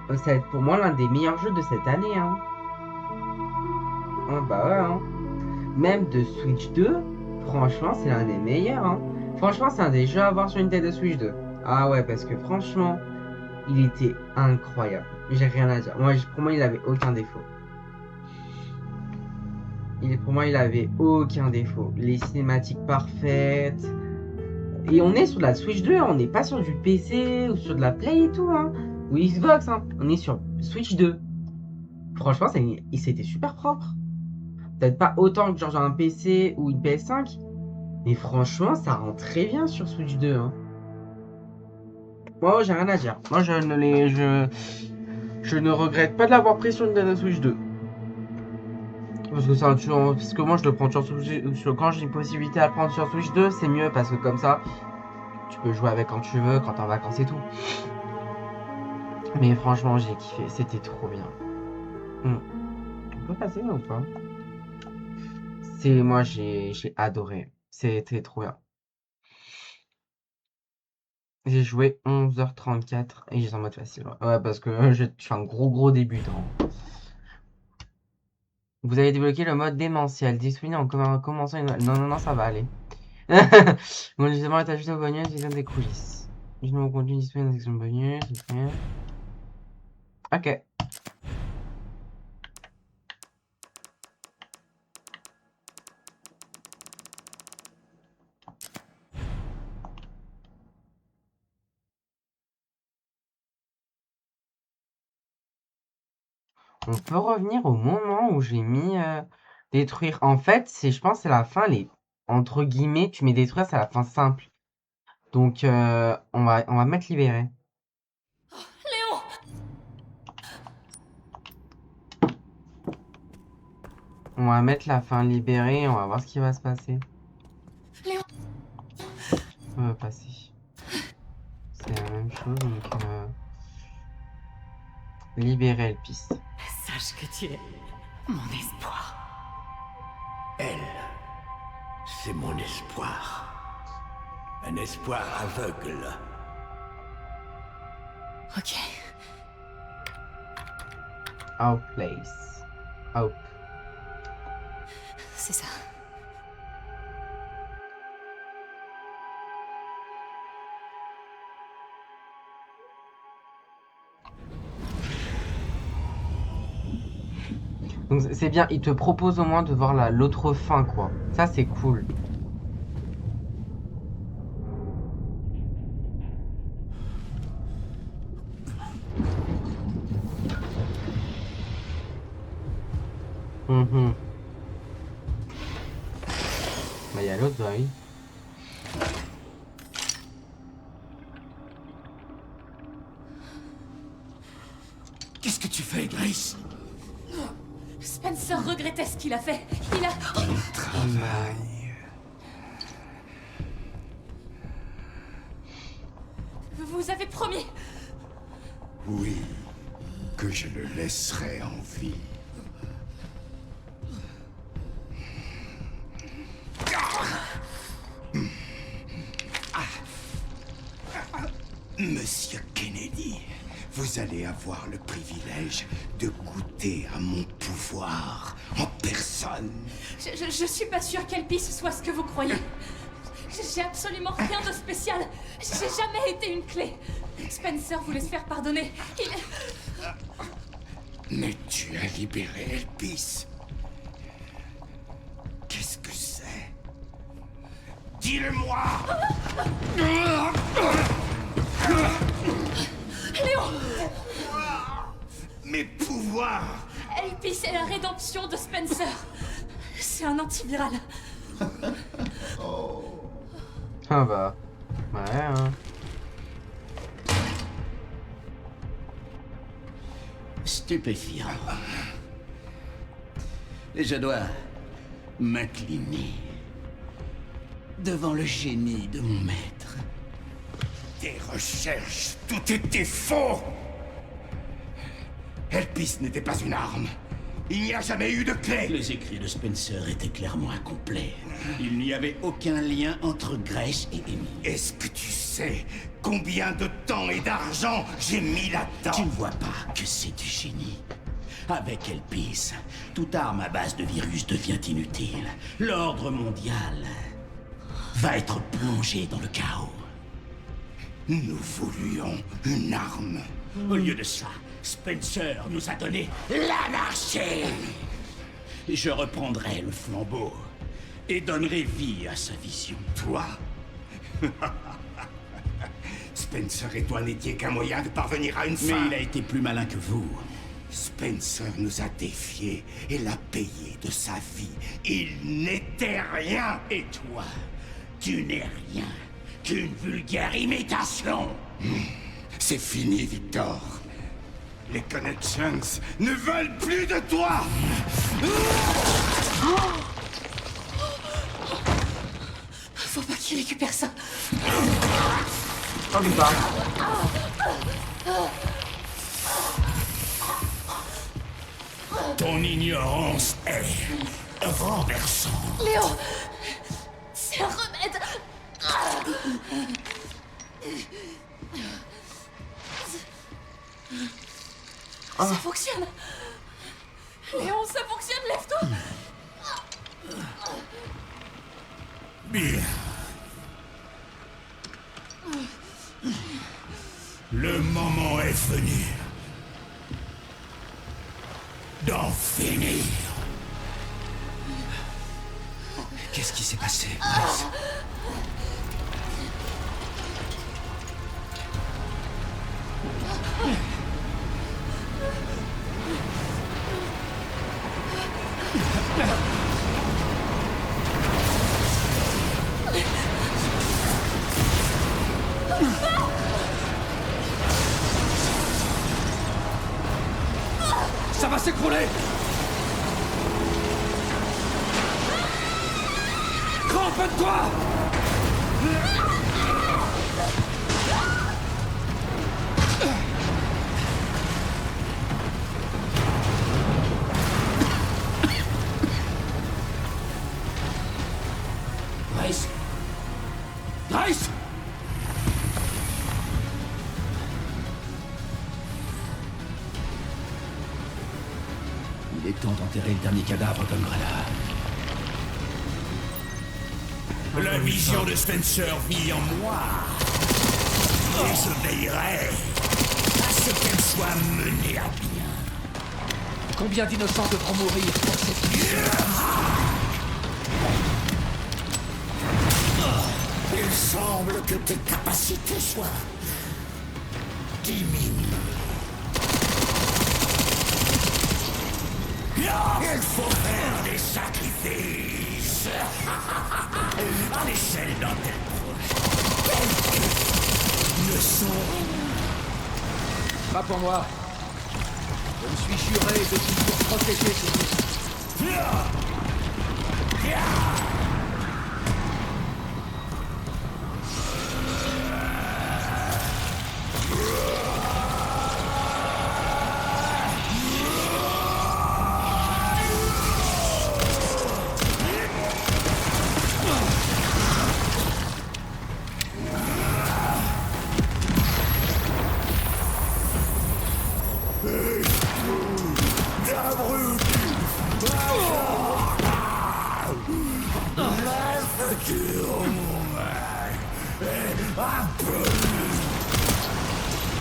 ça va être pour moi l'un des meilleurs jeux de cette année. Hein. Oh, bah ouais. Hein. Même de Switch 2, franchement, c'est l'un des meilleurs. Hein. Franchement, c'est un des jeux à avoir sur une tête de Switch 2. Ah ouais, parce que franchement, il était incroyable. J'ai rien à dire. Pour moi, il avait aucun défaut. Pour moi, il avait aucun défaut. Les cinématiques parfaites. Et on est sur de la Switch 2, on n'est pas sur du PC ou sur de la Play et tout, hein. Ou Xbox, hein. On est sur Switch 2. Franchement, c'était super propre. Peut-être pas autant que genre un PC ou une PS5, mais franchement, ça rend très bien sur Switch 2, hein. Moi, j'ai rien à dire. Moi, je ne regrette pas de l'avoir pris sur Nintendo Switch 2. Parce que moi je le prends sur Switch, quand j'ai une possibilité à le prendre sur Switch 2, c'est mieux parce que comme ça, tu peux jouer avec quand tu veux, quand t'es en vacances et tout. Mais franchement, j'ai kiffé, c'était trop bien. On peut passer là ou pas? Moi j'ai adoré, c'était trop bien. J'ai joué 11h34 et j'ai en mode facile. Ouais, parce que je suis un gros débutant. Vous avez débloqué le mode démentiel, disponible en commençant une... Non, ça va aller. Mon justement est ajouté au bonus, il donne des coulisses. Du nouveau contenu disponible dans la section bonus. Ok. On peut revenir au moment où j'ai mis détruire. En fait, je pense c'est la fin, entre guillemets, tu mets détruire, c'est la fin simple. Donc on va mettre libérer. Léon! On va mettre la fin libérée, on va voir ce qui va se passer. Léon! On va passer. C'est la même chose, donc libérer Elpis. Sache que tu es mon espoir. Elle, c'est mon espoir. Un espoir aveugle. Ok. Our place. Hope. C'est ça. Donc c'est bien, il te propose au moins de voir l'autre fin, quoi. Ça, c'est cool. Bah, il y a l'autre, bah oui. Qu'est-ce que tu fais, Grace? Spencer regrettait ce qu'il a fait. Il a... Travail. Vous avez promis. Oui, que je le laisserai en vie. Monsieur Kennedy, vous allez avoir le privilège de goûter à mon pouvoir en personne. Je suis pas sûre qu'Elpis soit ce que vous croyez. J'ai absolument rien de spécial. J'ai jamais été une clé. Spencer voulait se faire pardonner. Mais tu as libéré Elpis. Qu'est-ce que c'est? Dis-le-moi! Léon! Mes pouvoirs! Elpis est la rédemption de Spencer. C'est un antiviral. Ah bah... Ouais, hein. Stupéfiant. Et je dois m'incliner devant le génie de mon maître. Tes recherches, tout était faux! Elpis n'était pas une arme. Il n'y a jamais eu de clé. Les écrits de Spencer étaient clairement incomplets. Il n'y avait aucun lien entre Grace et Amy. Est-ce que tu sais combien de temps et d'argent j'ai mis Tu là-dedans? ne vois pas que c'est du génie. Avec Elpis, toute arme à base de virus devient inutile. L'ordre mondial va être plongé dans le chaos. Nous voulions une arme. Au lieu de ça, Spencer nous a donné l'anarchie. Je reprendrai le flambeau et donnerai vie à sa vision. Toi? Spencer et toi n'étiez qu'un moyen de parvenir à une Mais fin. il a été plus malin que vous. Spencer nous a défiés et l'a payé de sa vie. Il n'était rien. Et toi, tu n'es rien qu'une vulgaire imitation. C'est fini, Victor. Les Connections ne veulent plus de toi. Faut pas qu'il récupère ça. Oh putain. Ton ignorance est renversante. Léon! C'est un remède! Ça fonctionne! Léon, ça fonctionne, lève-toi! Bien. Le moment est venu d'en finir. Qu'est-ce qui s'est passé? Ça va s'écrouler. Crampe-toi. Grace. Grace. Il est temps d'enterrer le dernier cadavre d'Umbrella. La vision de Spencer vit en moi. Et je veillerai à ce qu'elle soit menée à bien. Combien d'innocents devront mourir pour cette mission? Il semble que tes capacités soient diminuées. Il faut faire des sacrifices à l'échelle d'un tel projet. Ne sont Pas pour moi. Je me suis juré de toujours protéger ces mission.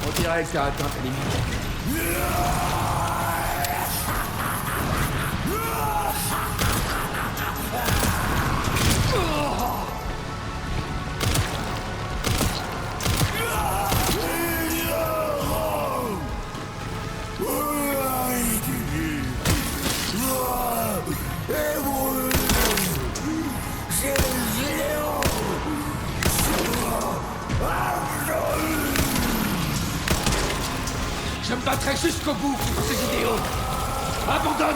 On dirait que ça a atteint ta limite. Je me battrai jusqu'au bout pour ces idéaux. Abandonne!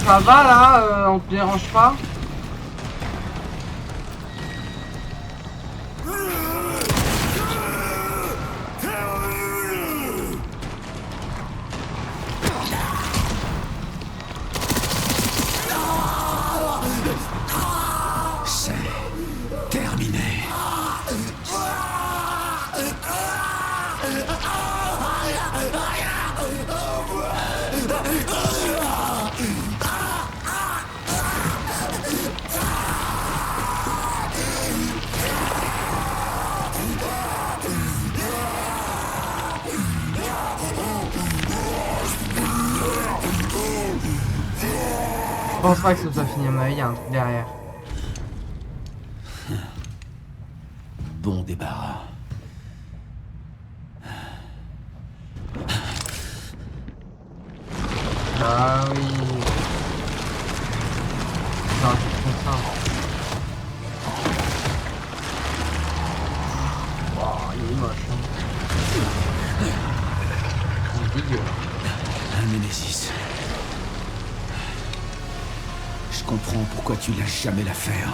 Ça va là, on te dérange pas? C'est terminé. Je pense pas que ce soit fini à mon avis, il y a un truc derrière. Bon débarras. Ah oui. C'est un truc comme ça. Oh, il est moche. Hein. Il est dégueu. Un Némésis. Je comprends pourquoi tu lâches jamais l'affaire.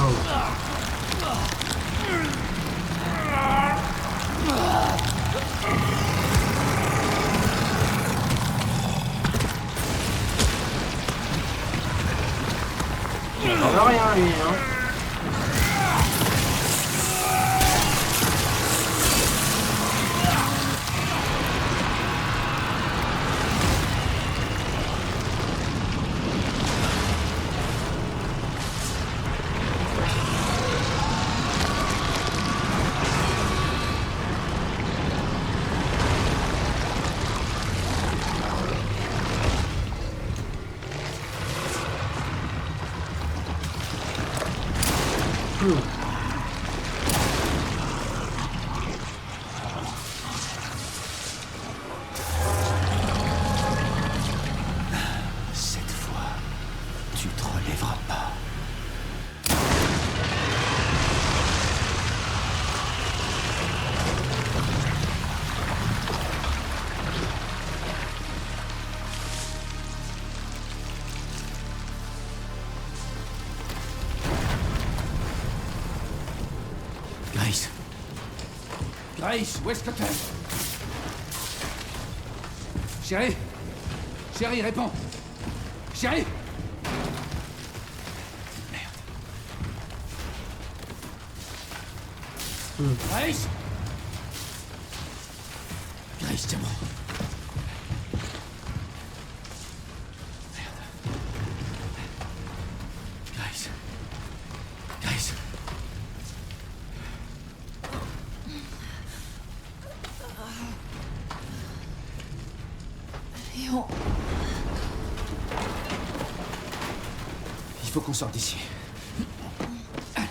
On veut rien lui, hein. Cette fois, tu te relèveras pas. Grace. Grace, où est-ce que t'es? Chérie? Chérie, réponds! Chérie! Merde. Grace? Grace, tiens-moi. Merde. Grace. Grace. Léon. Il faut qu'on sorte d'ici. Allez.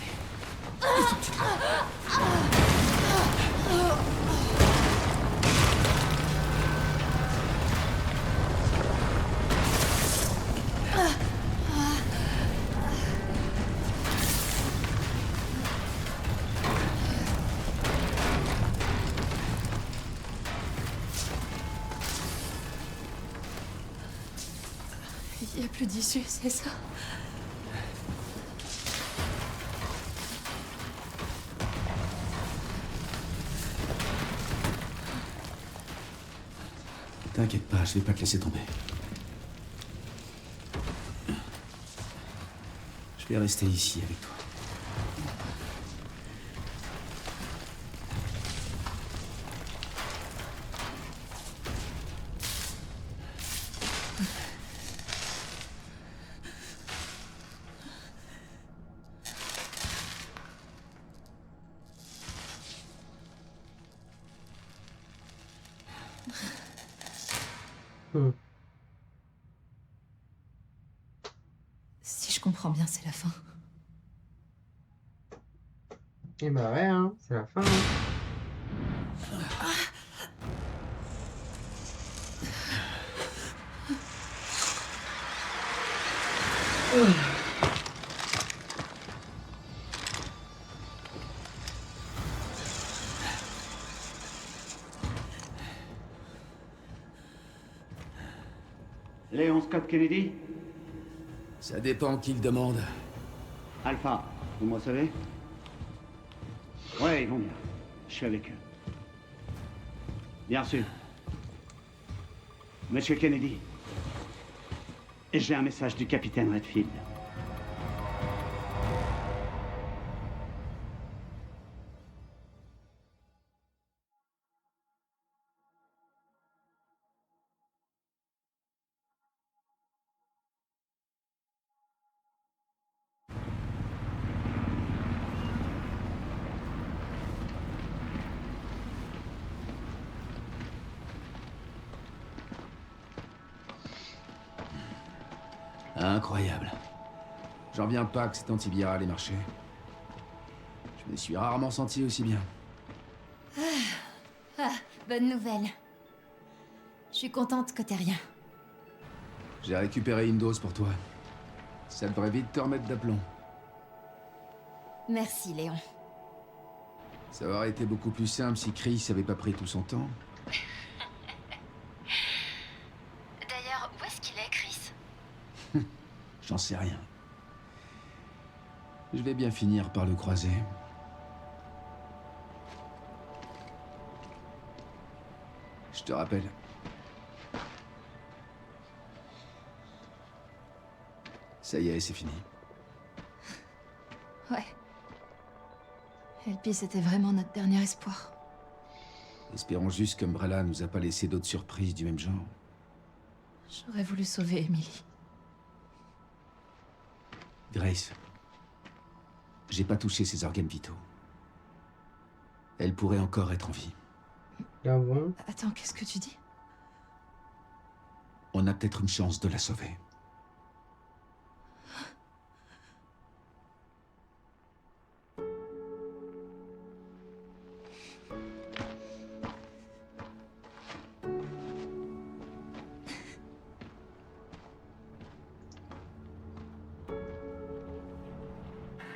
Il n'y a plus d'issue, c'est ça? T'inquiète pas, je vais pas te laisser tomber. Je vais rester ici avec toi. Si je comprends bien, c'est la fin. Et bah ouais, hein, c'est la fin. Hein. Léon Scott Kennedy? Ça dépend qui le demande. Alpha, vous me recevez? Ouais, ils vont bien. Je suis avec eux. Bien sûr. Monsieur Kennedy, j'ai un message du capitaine Redfield. Incroyable. J'en reviens pas que cet antiviral ait marché. Je me suis rarement senti aussi bien. Bonne nouvelle. Je suis contente que t'aies rien. J'ai récupéré une dose pour toi. Ça devrait vite te remettre d'aplomb. Merci, Léon. Ça aurait été beaucoup plus simple si Chris avait pas pris tout son temps. D'ailleurs, où est-ce qu'il est, Chris? J'en sais rien. Je vais bien finir par le croiser. Je te rappelle. Ça y est, c'est fini. Ouais. Elpis était vraiment notre dernier espoir. Espérons juste qu'Umbrella nous a pas laissé d'autres surprises du même genre. J'aurais voulu sauver Emily. Grace. J'ai pas touché ses organes vitaux. Elle pourrait encore être en vie. Ah bon? Attends, qu'est-ce que tu dis? On a peut-être une chance de la sauver.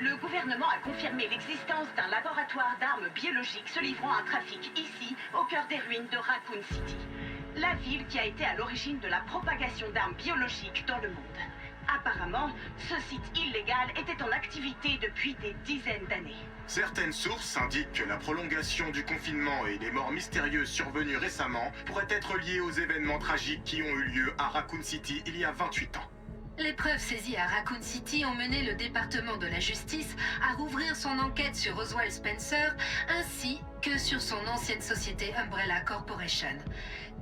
Le gouvernement a confirmé l'existence d'un laboratoire d'armes biologiques se livrant à un trafic ici, au cœur des ruines de Raccoon City. La ville qui a été à l'origine de la propagation d'armes biologiques dans le monde. Apparemment, ce site illégal était en activité depuis des dizaines d'années. Certaines sources indiquent que la prolongation du confinement et les morts mystérieuses survenues récemment pourraient être liées aux événements tragiques qui ont eu lieu à Raccoon City il y a 28 ans. Les preuves saisies à Raccoon City ont mené le département de la justice à rouvrir son enquête sur Oswald Spencer ainsi que sur son ancienne société Umbrella Corporation.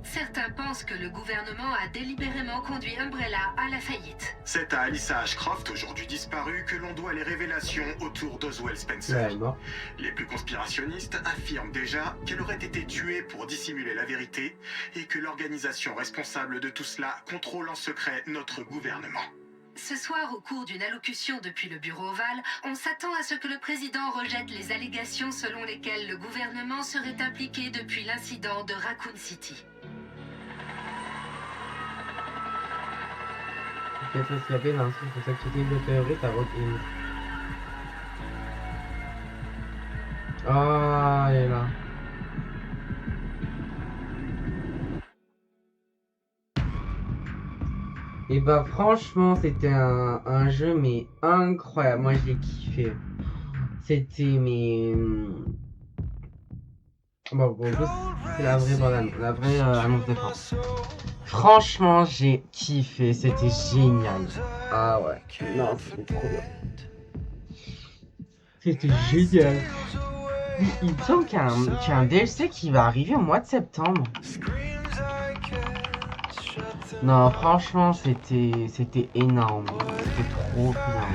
Certains pensent que le gouvernement a délibérément conduit Umbrella à la faillite. C'est à Alyssa Ashcroft, aujourd'hui disparue, que l'on doit les révélations autour d'Oswald Spencer. Ouais, les plus conspirationnistes affirment déjà qu'elle aurait été tuée pour dissimuler la vérité et que l'organisation responsable de tout cela contrôle en secret notre gouvernement. Ce soir, au cours d'une allocution depuis le bureau ovale, on s'attend à ce que le président rejette les allégations selon lesquelles le gouvernement serait impliqué depuis l'incident de Raccoon City. Peut-être qu'il y avait un truc pour s'acquitter de théorie, t'as retenu. Ah, elle est là. Et bah franchement c'était un jeu mais incroyable, moi j'ai kiffé. C'était mais... Bon pour le coup c'est la vraie bande, la vraie annonce de fin. Franchement j'ai kiffé, c'était génial. Ah ouais, non c'était trop bien. C'était génial. Il me semble qu'il y a un DLC qui va arriver au mois de septembre. Non, franchement, c'était énorme. C'était trop bien.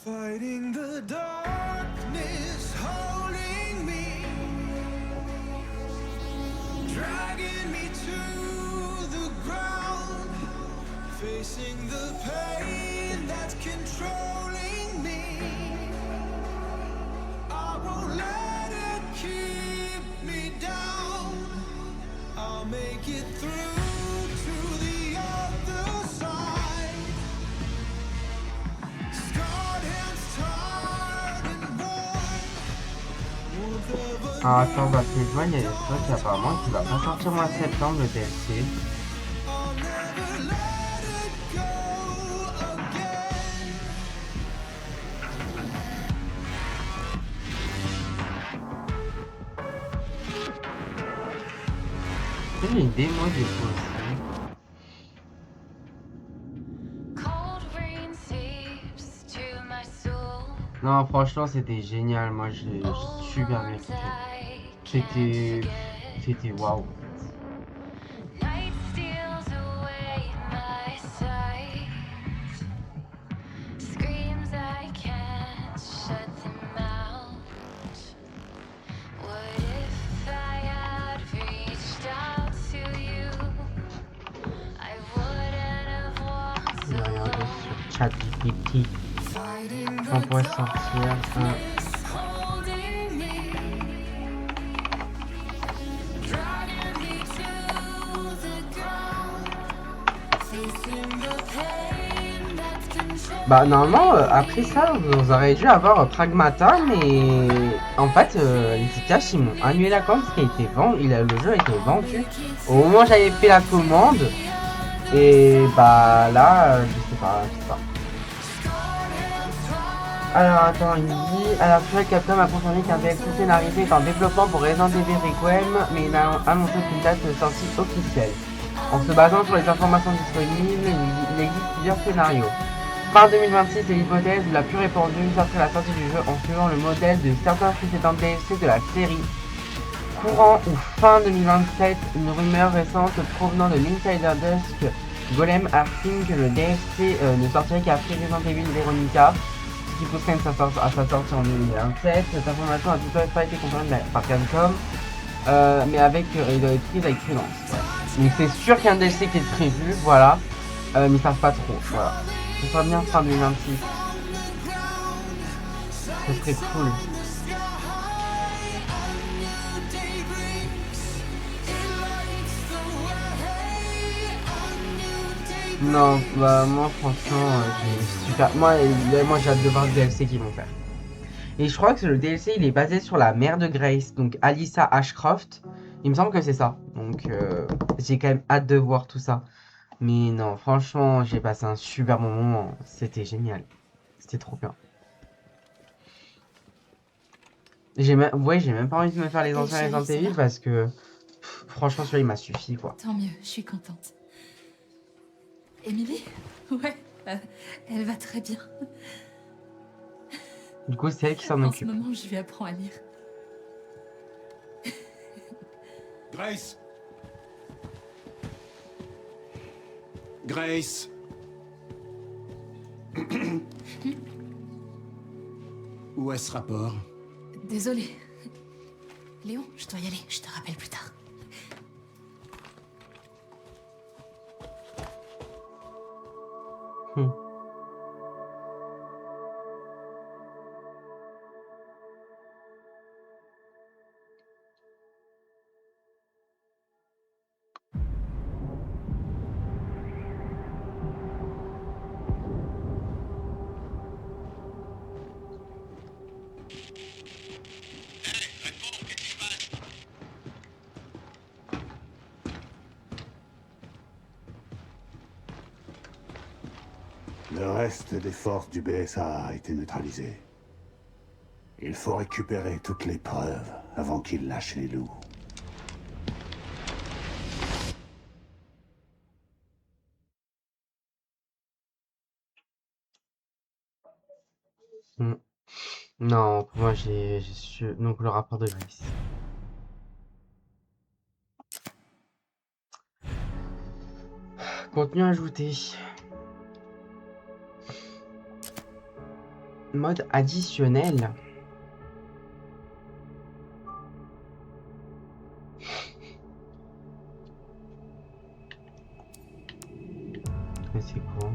Fighting the darkness, holding me, dragging me to the ground, facing the pain that's controlling me. I won't let it keep me down. I'll make it through to the other side. Scarred hands, tired and worn. Ah, attends, parce que je vois, il y a des trucs apparemment qui va pas sortir au mois de septembre, le DLC. J'ai une démo du coup aussi. Non, franchement, c'était génial. Moi, j'ai super bien kiffé. C'était waouh. ChatGPT. On pourrait sortir un... Bah normalement après ça vous aurez dû avoir Pragmata, mais en fait les Zcash ils m'ont annulé la commande parce qu'il a été vendu, le jeu a été vendu au moment où j'avais fait la commande. Et bah là je sais pas. Alors attends, il me dit à la fin Capcom a confirmé qu'un DLC scénarisé est en développement pour Resident Evil Requiem, mais il n'a annoncé qu'une date de sortie officielle. En se basant sur les informations disponibles, il existe plusieurs scénarios. Fin 2026 est l'hypothèse la plus répandue après la sortie du jeu en suivant le modèle de certains précédents DLC de la série. Courant ou fin 2027, une rumeur récente provenant de l'Insider Dusk Golem affirme que le DLC ne sortirait qu'après Resident Evil Veronica, ce qui pousserait à sa sortie en 2027. Cette information a toutefois pas été confirmée par Capcom, mais il doit être prise avec prudence. Ouais. Donc c'est sûr qu'il y a un DLC qui est prévu, voilà, mais ils savent pas trop, voilà. Ce sera bien fin 2026. Ce serait cool. Non, bah moi franchement, j'ai super. Moi j'ai hâte de voir le DLC qu'ils vont faire. Et je crois que le DLC il est basé sur la mère de Grace, donc Alyssa Ashcroft. Il me semble que c'est ça. Donc j'ai quand même hâte de voir tout ça. Mais non, franchement, j'ai passé un super bon moment. C'était génial. C'était trop bien. J'ai même pas envie de me faire les anciens Resident Evil parce que franchement celui-là il m'a suffi quoi. Tant mieux, je suis contente. Émilie? Ouais, elle va très bien. Du coup c'est elle qui s'en occupe. En ce moment je lui apprends à lire. Grace. Grace. Où est ce rapport? Désolée. Léon, je dois y aller, je te rappelle plus tard. Le reste des forces du BSA a été neutralisé. Il faut récupérer toutes les preuves avant qu'il lâche les loups. Non, pour moi j'ai su. Donc le rapport de Grace. Contenu ajouté. Mode additionnel. Mais c'est quoi?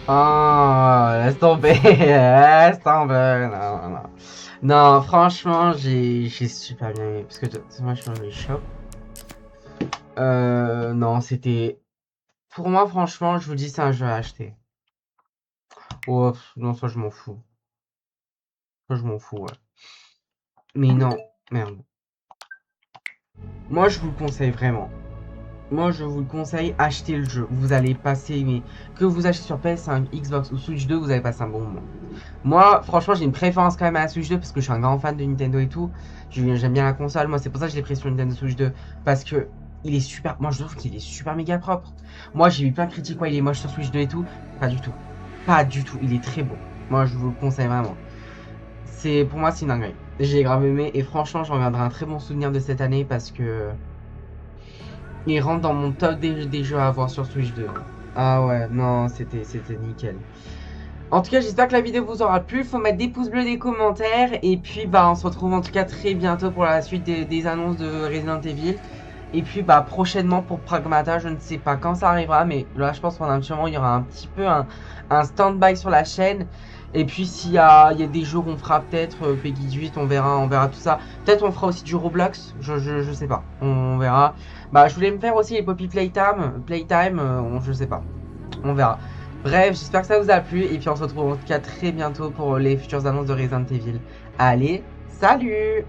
Oh, laisse tomber, laisse tomber, non. Non, franchement, j'ai super bien aimé, parce que moi je suis dans les shops. Non, c'était... Pour moi, franchement, je vous dis, c'est un jeu à acheter. Oh, non, ça je m'en fous. Ça je m'en fous, ouais. Mais non, merde. Moi, je vous le conseille vraiment. Moi, je vous le conseille, achetez le jeu. Vous allez passer, mais que vous achetez sur PS5, Xbox ou Switch 2, vous allez passer un bon moment. Moi, franchement, j'ai une préférence quand même à la Switch 2 parce que je suis un grand fan de Nintendo et tout. J'aime bien la console. Moi, c'est pour ça que je l'ai pris sur Nintendo Switch 2 parce que il est super. Moi, je trouve qu'il est super méga propre. Moi, j'ai eu plein de critiques, ouais, il est moche sur Switch 2 et tout. Pas du tout. Pas du tout. Il est très beau. Moi, je vous le conseille vraiment. Pour moi, c'est une dinguerie. J'ai grave aimé et franchement, j'en reviendrai un très bon souvenir de cette année parce que il rentre dans mon top des jeux à avoir sur Switch 2. Ah ouais, non, c'était nickel. En tout cas, j'espère que la vidéo vous aura plu. Faut mettre des pouces bleus, des commentaires. Et puis, bah, on se retrouve en tout cas très bientôt pour la suite des annonces de Resident Evil. Et puis, bah, prochainement pour Pragmata, je ne sais pas quand ça arrivera. Mais là, je pense pendant un petit moment, il y aura un petit peu un stand-by sur la chaîne. Et puis s'il y a des jeux qu'on fera peut-être, Peggy 18, on verra tout ça. Peut-être on fera aussi du Roblox, je sais pas, on verra. Bah je voulais me faire aussi les Poppy Playtime, je sais pas, on verra. Bref, j'espère que ça vous a plu et puis on se retrouve en tout cas très bientôt pour les futures annonces de Resident Evil. Allez, salut!